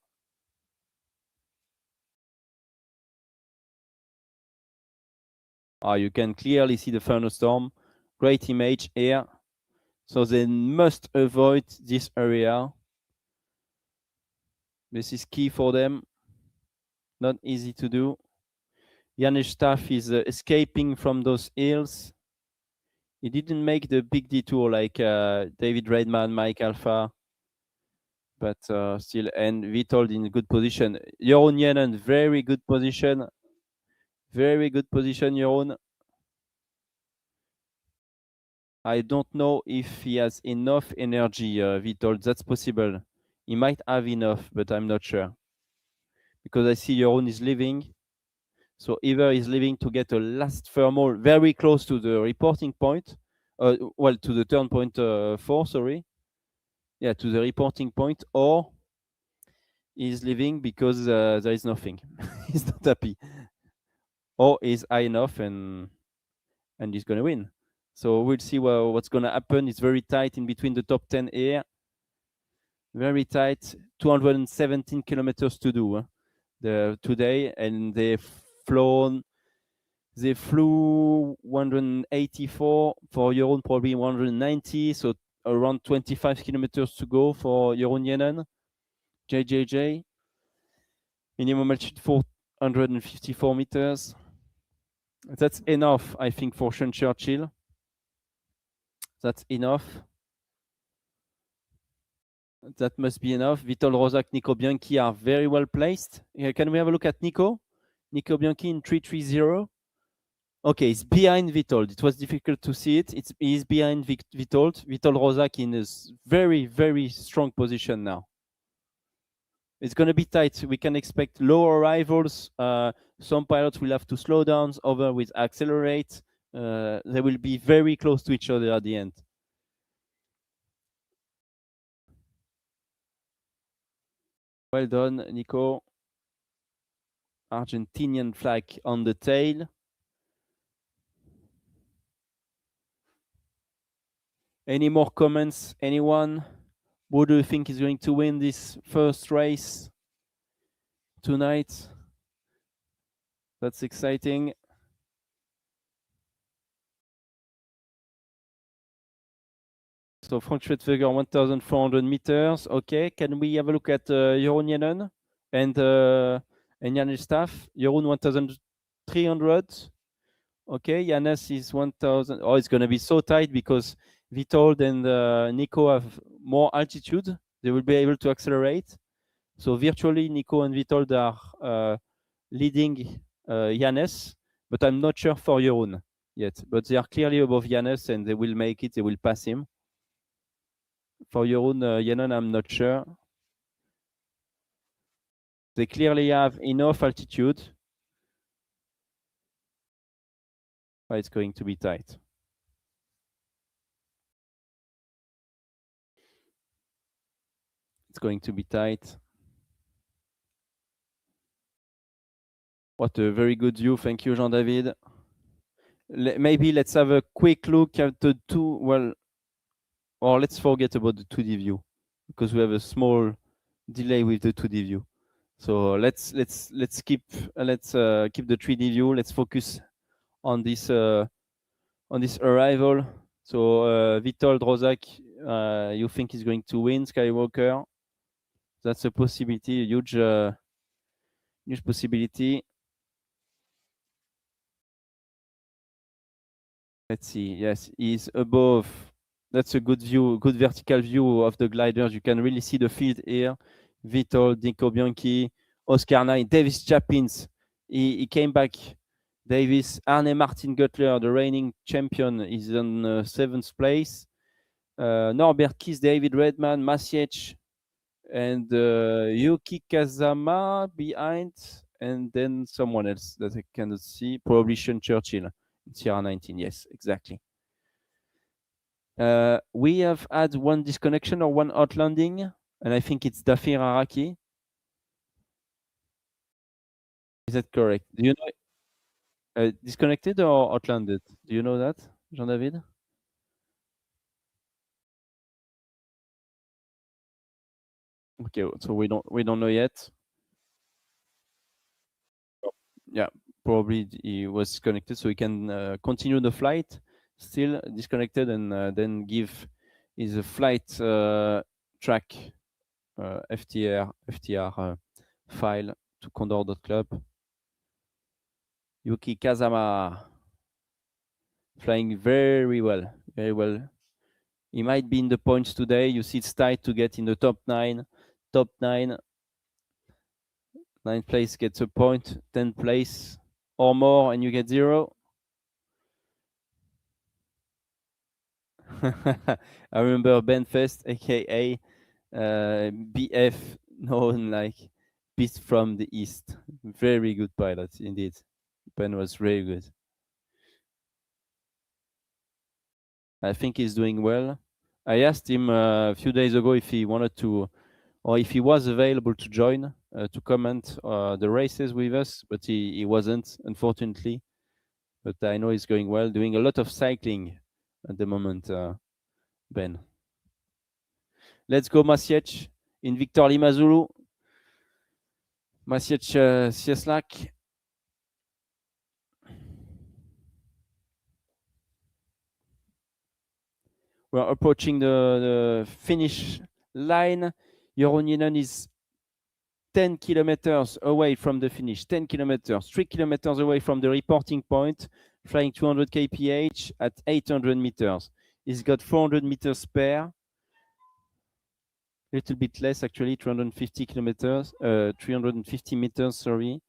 You can clearly see the thunderstorm. Great image here. So they must avoid this area. This is key for them. Not easy to do. Janusz Staff is escaping from those hills. He didn't make the big detour like David Redman, Mike Alpha, but still, and Vitold in good position. Jeroen Jennen, very good position. Very good position, Jeroen. I don't know if he has enough energy, Vitold. That's possible. He might have enough, but I'm not sure. Because I see Jeroen is leaving. So either he's leaving to get a last thermal very close to the reporting point. Well, to the turn point 4, sorry. Yeah, to the reporting point, or he's leaving because there is nothing. He's not happy. Or he's high enough and he's going to win. So we'll see what's going to happen. It's very tight in between the top 10 here. Very tight. 217 kilometers to do today, and they flew 184 for Jeroen, probably 190. So around 25 kilometers to go for Jeroen Jennen. JJJ. Minimum altitude 454 meters. That's enough, I think, for Sean Churchill. That's enough. That must be enough. Vitol Rozak, Nico Bianchi are very well placed. Can we have a look at Nico? Nico Bianchi in 330. Okay, it's behind Vitold. It was difficult to see it. He's behind Vitold. Vitol Rozak in a very, very strong position now. It's going to be tight. We can expect low arrivals. Some pilots will have to slow down, others will accelerate. They will be very close to each other at the end. Well done, Nico. Argentinian flag on the tail. Any more comments? Anyone? Who do you think is going to win this first race tonight? That's exciting. So Frank Schwetzweger, 1,400 meters. Okay, can we have a look at Jeroen Jennen and Janusz Staff? Jeroen 1,300. Okay, Janusz is 1,000. Oh, it's going to be so tight because Vitold and Nico have more altitude. They will be able to accelerate. So virtually, Nico and Vitold are leading Jannes, but I'm not sure for Jeroen yet. But they are clearly above Jannes, and they will make it. They will pass him. For Jeroen, Jannon, I'm not sure. They clearly have enough altitude. But it's going to be tight. It's going to be tight. What a very good view. Thank you, Jean-David. Maybe let's have a quick look at the two. Well, or let's forget about the 2D view because we have a small delay with the 2D view. So let's keep the 3D view. Let's focus on this arrival. So Vitold Rozak, you think is going to win Skywalker? That's a possibility, a huge possibility. Let's see. Yes, he's above. That's a good view, good vertical view of the gliders. You can really see the field here. Vitold, Nico Bianchi, Oscar Nine, Davis Chapins. He came back. Davis, Arne Martin Guttler, the reigning champion, is on 7th place. Norbert Kiss, David Redman, Masiec, and Yuki Kazama behind, and then someone else that I cannot see. Probably Sean Churchill. Sierra 19, yes, exactly. We have had one disconnection or one outlanding, and I think it's Dafir Araki. Is that correct? Do you know disconnected or outlanded? Do you know that, Jean-David? Okay, so we don't know yet. Yeah, probably he was disconnected, so he can continue the flight. Still disconnected, and then give his flight track FTR file to Condor.club. Yuki Kazama flying very well, very well. He might be in the points today. You see it's tight to get in the top 9. Top 9. 9th place gets a point, 10th place or more, and you get 0. I remember Ben Fest, aka BF, known like Beast from the East. Very good pilot indeed. Ben was very good. I think he's doing well. I asked him a few days ago if he wanted to, or if he was available to join to comment the races with us, but he wasn't, unfortunately. But I know he's going well, doing a lot of cycling at the moment, Ben. Let's go, Masiec in Victor Lima Zulu. Masiec Cieslak. We're approaching the finish line. Jeroen is 10 kilometers away from the finish, 10 kilometers, 3 kilometers away from the reporting point, flying 200 kph at 800 meters. He's got 400 meters spare, a little bit less actually, 350 kilometers, 350 meters, sorry.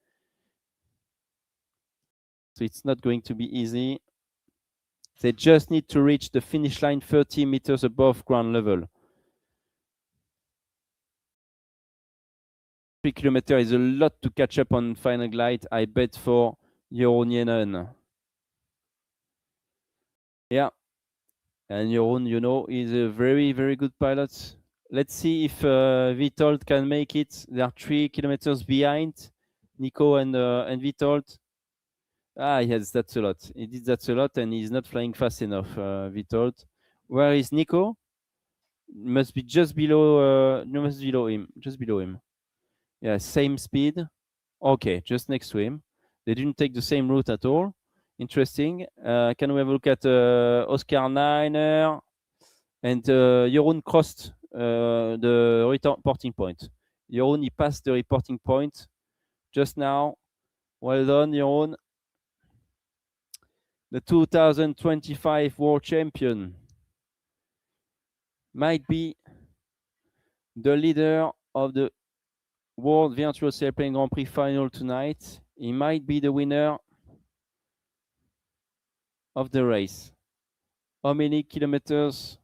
So it's not going to be easy. They just need to reach the finish line 30 meters above ground level. 3 kilometers is a lot to catch up on final glide, I bet, for Jeroen. Yeah, and Jeroen, you know, is a very, very good pilot. Let's see if Vitold can make it. They are 3 kilometers behind Nico and Vitold. Yes, that's a lot. He did that a lot, and he's not flying fast enough, Vitold. Where is Nico? Must be just below. No, must be below him. Just below him. Yeah, same speed. Okay, just next to him. They didn't take the same route at all. Interesting. Can we have a look at Oscar Niner? And Jeroen crossed the reporting point. Jeroen, he passed the reporting point just now. Well done, Jeroen. The 2025 world champion. might be the leader of the World Virtual Sailplane Grand Prix final tonight. He might be the winner of the race. How many kilometers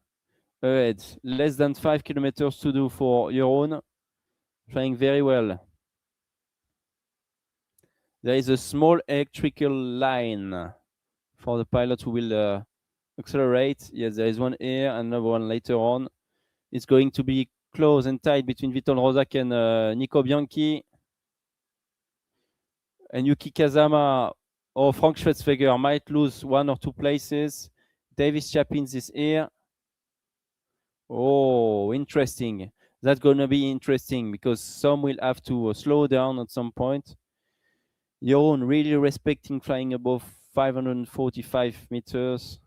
ahead? Less than 5 kilometers to do for Jeroen. Flying very well. There is a small electrical line for the pilot who will accelerate. Yes, there is one here, another one later on. It's going to be close and tight between Witold Rozak and Nico Bianchi. And Yuki Kazama or Frank Schwetzweger might lose 1 or 2 places. Davis Chapins is here. Oh, interesting. That's going to be interesting because some will have to slow down at some point. Jeroen really respecting flying above 545 meters.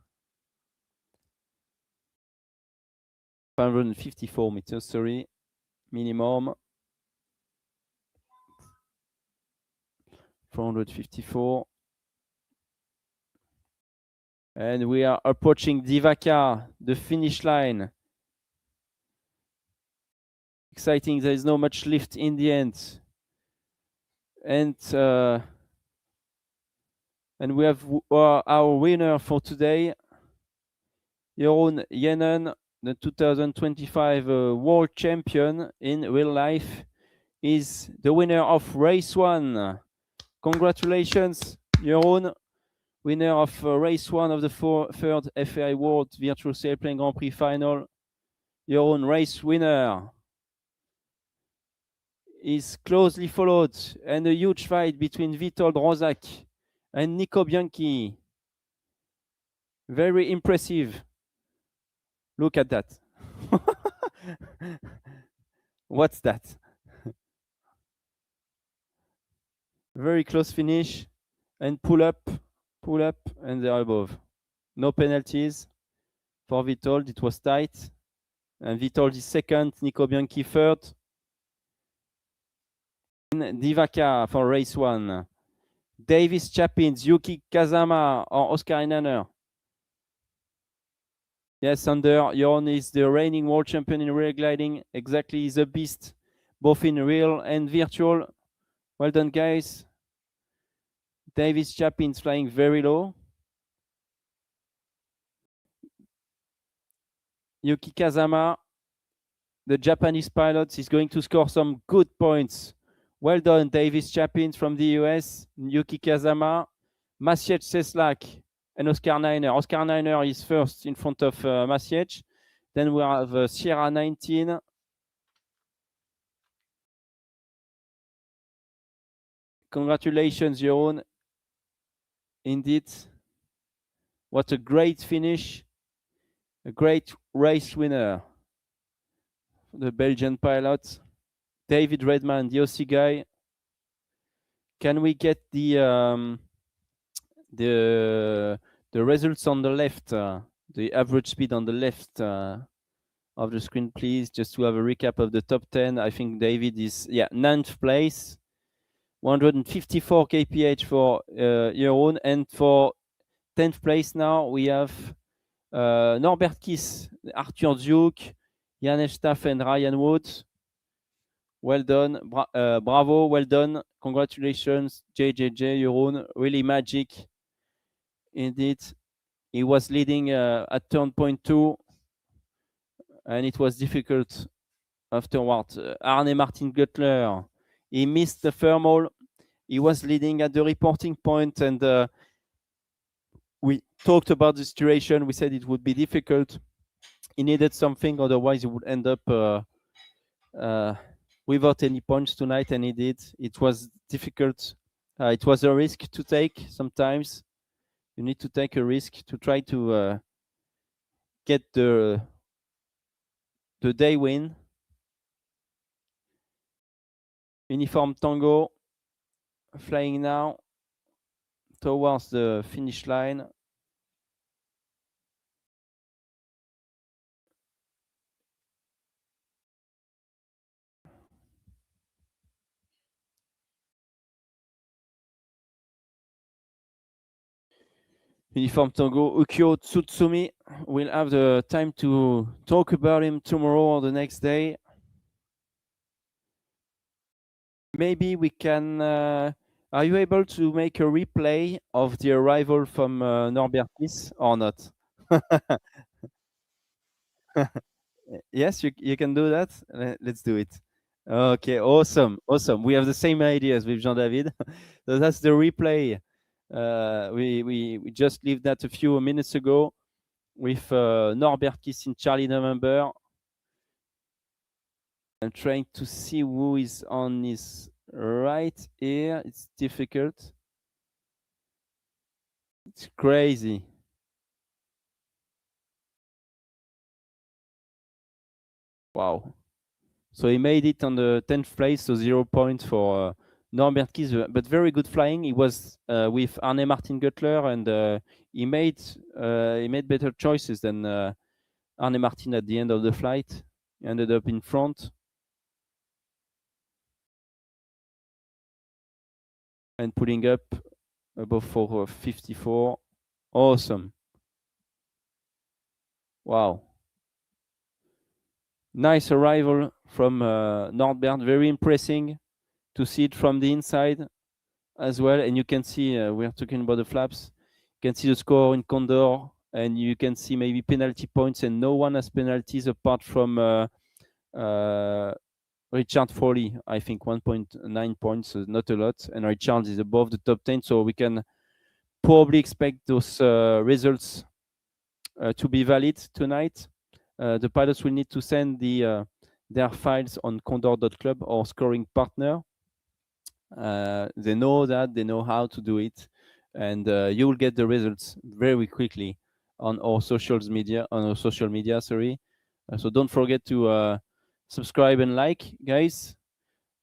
554 meters, sorry, minimum. 454. And we are approaching Divaka, the finish line. Exciting, there is no much lift in the end. And we have our winner for today, Jeroen Jenen, the 2025 world champion in real life, is the winner of race 1. Congratulations, Jeroen, winner of race 1 of the third FAI World Virtual Sailplane Grand Prix final. Jeroen, race winner, is closely followed, and a huge fight between Witold Rozak and Nico Bianchi. Very impressive. Look at that. What's that? Very close finish and pull up, and they're above. No penalties for Witold. It was tight. And Witold is second, Nico Bianchi third. Divaka for race 1. Davis Chapins, Yuki Kazama or Oscar Inaner. Yes, Sander, Jeroen is the reigning world champion in real gliding. Exactly, he's a beast, both in real and virtual. Well done, guys. Davis Chapin's flying very low. Yuki Kazama, the Japanese pilot, is going to score some good points. Well done, Davis Chapin from the US, Yuki Kazama, Maciej Cieslak, and Oscar Niner. Oscar Niner is first in front of Maciej. Then we have Sierra 19. Congratulations, Jeroen. Indeed. What a great finish. A great race winner. The Belgian pilot. David Redman, the OC guy. Can we get the results on the left, the average speed on the left of the screen, please, just to have a recap of the top 10. I think David is 9th place, 154 kph for Jeroen, and for 10th place now we have Norbert Kiss, Arthur Duke, Janesh Staff and Ryan Wood. Well done, bravo, well done, congratulations, JJJ, Jeroen, really magic. Indeed, he was leading at turn point 2, and it was difficult afterwards. Arne Martin Guttler, he missed the thermal. He was leading at the reporting point, and we talked about the situation. We said it would be difficult. He needed something, otherwise he would end up without any points tonight, and he did. It was difficult. It was a risk to take sometimes. You need to take a risk to try to get the day win. Uniform Tango flying now towards the finish line. Uniform Tango, Ukyo Tsutsumi. We'll have the time to talk about him tomorrow or the next day. Maybe we can. Are you able to make a replay of the arrival from Norbert Kiss or not? Yes, you can do that. Let's do it. Okay, awesome, awesome. We have the same ideas with Jean David. So that's the replay. We just lived that a few minutes ago with Norbert Kiss in Charlie November. I'm trying to see who is on his right here. It's difficult. It's crazy. Wow. So he made it on the 10th place, so 0 points for Norbert Kies, but very good flying. He was with Arne Martin Guttler, and he made better choices than Arne Martin at the end of the flight. He ended up in front and pulling up above 454. Awesome. Wow. Nice arrival from Norbert, very impressive to see it from the inside as well. And you can see, we're talking about the flaps, you can see the score in Condor, and you can see maybe penalty points, and no one has penalties apart from Richard Foley, I think 1.9 points, so not a lot. And Richard is above the top 10, so we can probably expect those results to be valid tonight. The pilots will need to send their files on condor.club or scoring partner. They know that, they know how to do it, and you will get the results very quickly on our social media. Sorry. So don't forget to subscribe and like, guys,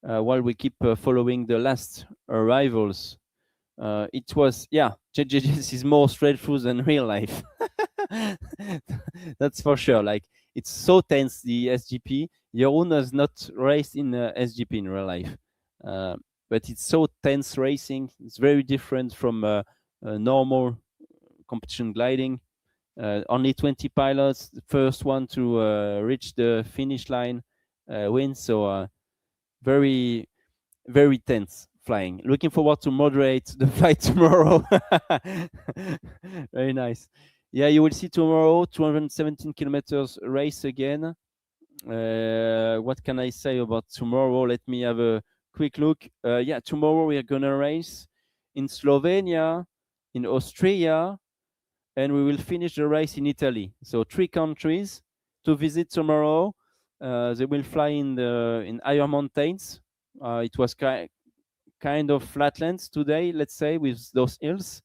while we keep following the last arrivals. It was, yeah, JJS is more straightforward than real life. That's for sure. Like, it's so tense, the SGP. Jeroen has not raced in SGP in real life, but it's so tense racing. It's very different from normal competition gliding. Only 20 pilots. The first one to reach the finish line wins. So very, very tense flying. Looking forward to moderate the flight tomorrow. Very nice. Yeah, you will see tomorrow 217 kilometers race again. What can I say about tomorrow? Let me have a quick look. Yeah, tomorrow we are gonna race in Slovenia, in Austria, and we will finish the race in Italy. So 3 countries to visit tomorrow. They will fly in higher mountains. It was kind of flatlands today, let's say, with those hills.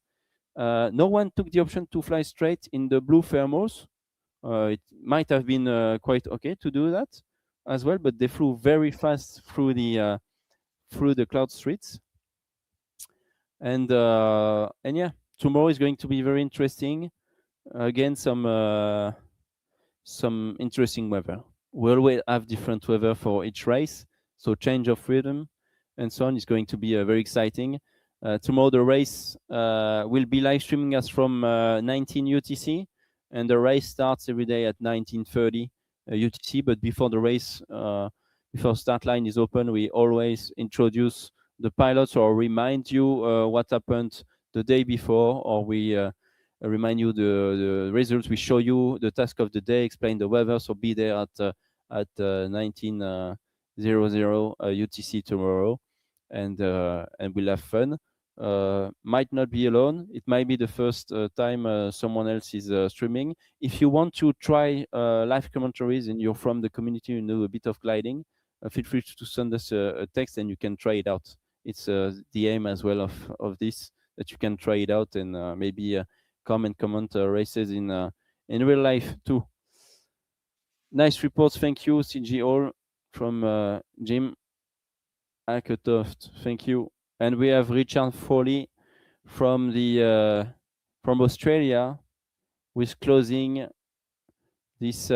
No one took the option to fly straight in the blue thermals. It might have been quite okay to do that as well, but they flew very fast through the cloud streets. And yeah, tomorrow is going to be very interesting. Again, some interesting weather. We always have different weather for each race, so change of rhythm and so on is going to be very exciting. Tomorrow the race will be live streaming us from 19 UTC, and the race starts every day at 19:30 UTC. But before the race, before start line is open, we always introduce the pilots or remind you what happened the day before, or we remind you the results. We show you the task of the day, explain the weather. So be there at 19:00 UTC tomorrow, and we'll have fun. Might not be alone. It might be the first time someone else is streaming. If you want to try live commentaries and you're from the community, you know a bit of gliding, feel free to send us a text and you can try it out. It's the aim as well of this, that you can try it out and maybe come and comment races in real life too. Nice reports. Thank you, CG All from Jim Acketoft. Thank you. And we have Richard Foley from Australia, who is closing this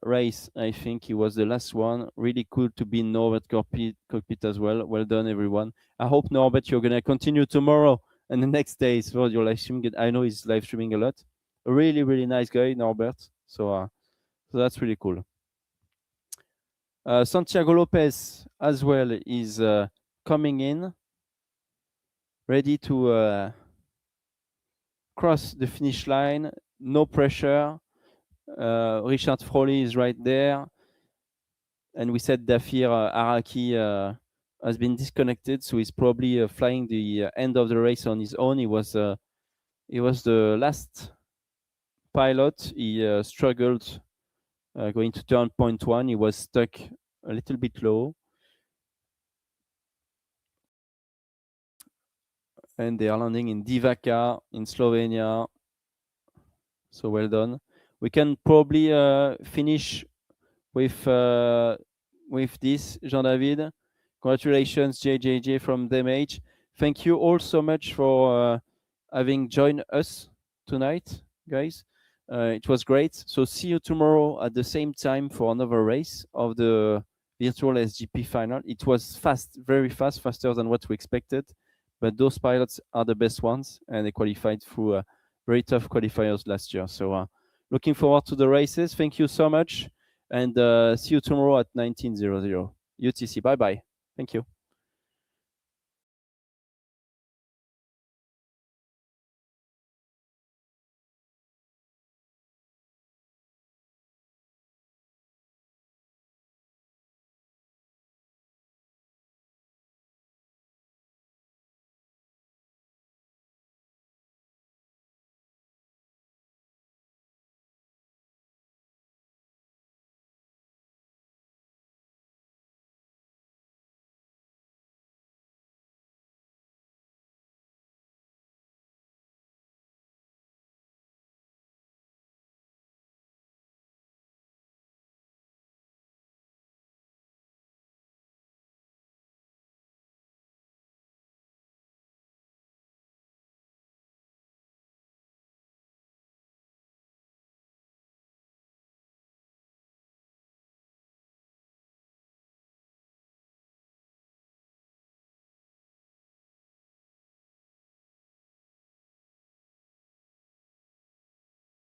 race. I think he was the last one. Really cool to be in Norbert cockpit as well. Well done, everyone. I hope, Norbert, you're going to continue tomorrow And the next day is for your live streaming. I know he's live streaming a lot. A really, really nice guy, Norbert. So that's really cool. Santiago Lopez as well is coming in, ready to cross the finish line. No pressure. Richard Froley is right there. And we said Dafir Araki has been disconnected, so he's probably flying the end of the race on his own. He was the last pilot. He struggled going to turn point 1. He was stuck a little bit low. And they are landing in Divaca in Slovenia. So well done. We can probably finish with this, Jean-David. Congratulations, JJJ from DMH. Thank you all so much for having joined us tonight, guys. It was great. So see you tomorrow at the same time for another race of the virtual SGP final. It was fast, very fast, faster than what we expected. But those pilots are the best ones, and they qualified through very tough qualifiers last year. So looking forward to the races. Thank you so much, and see you tomorrow at 19:00 UTC. Bye-bye. Thank you.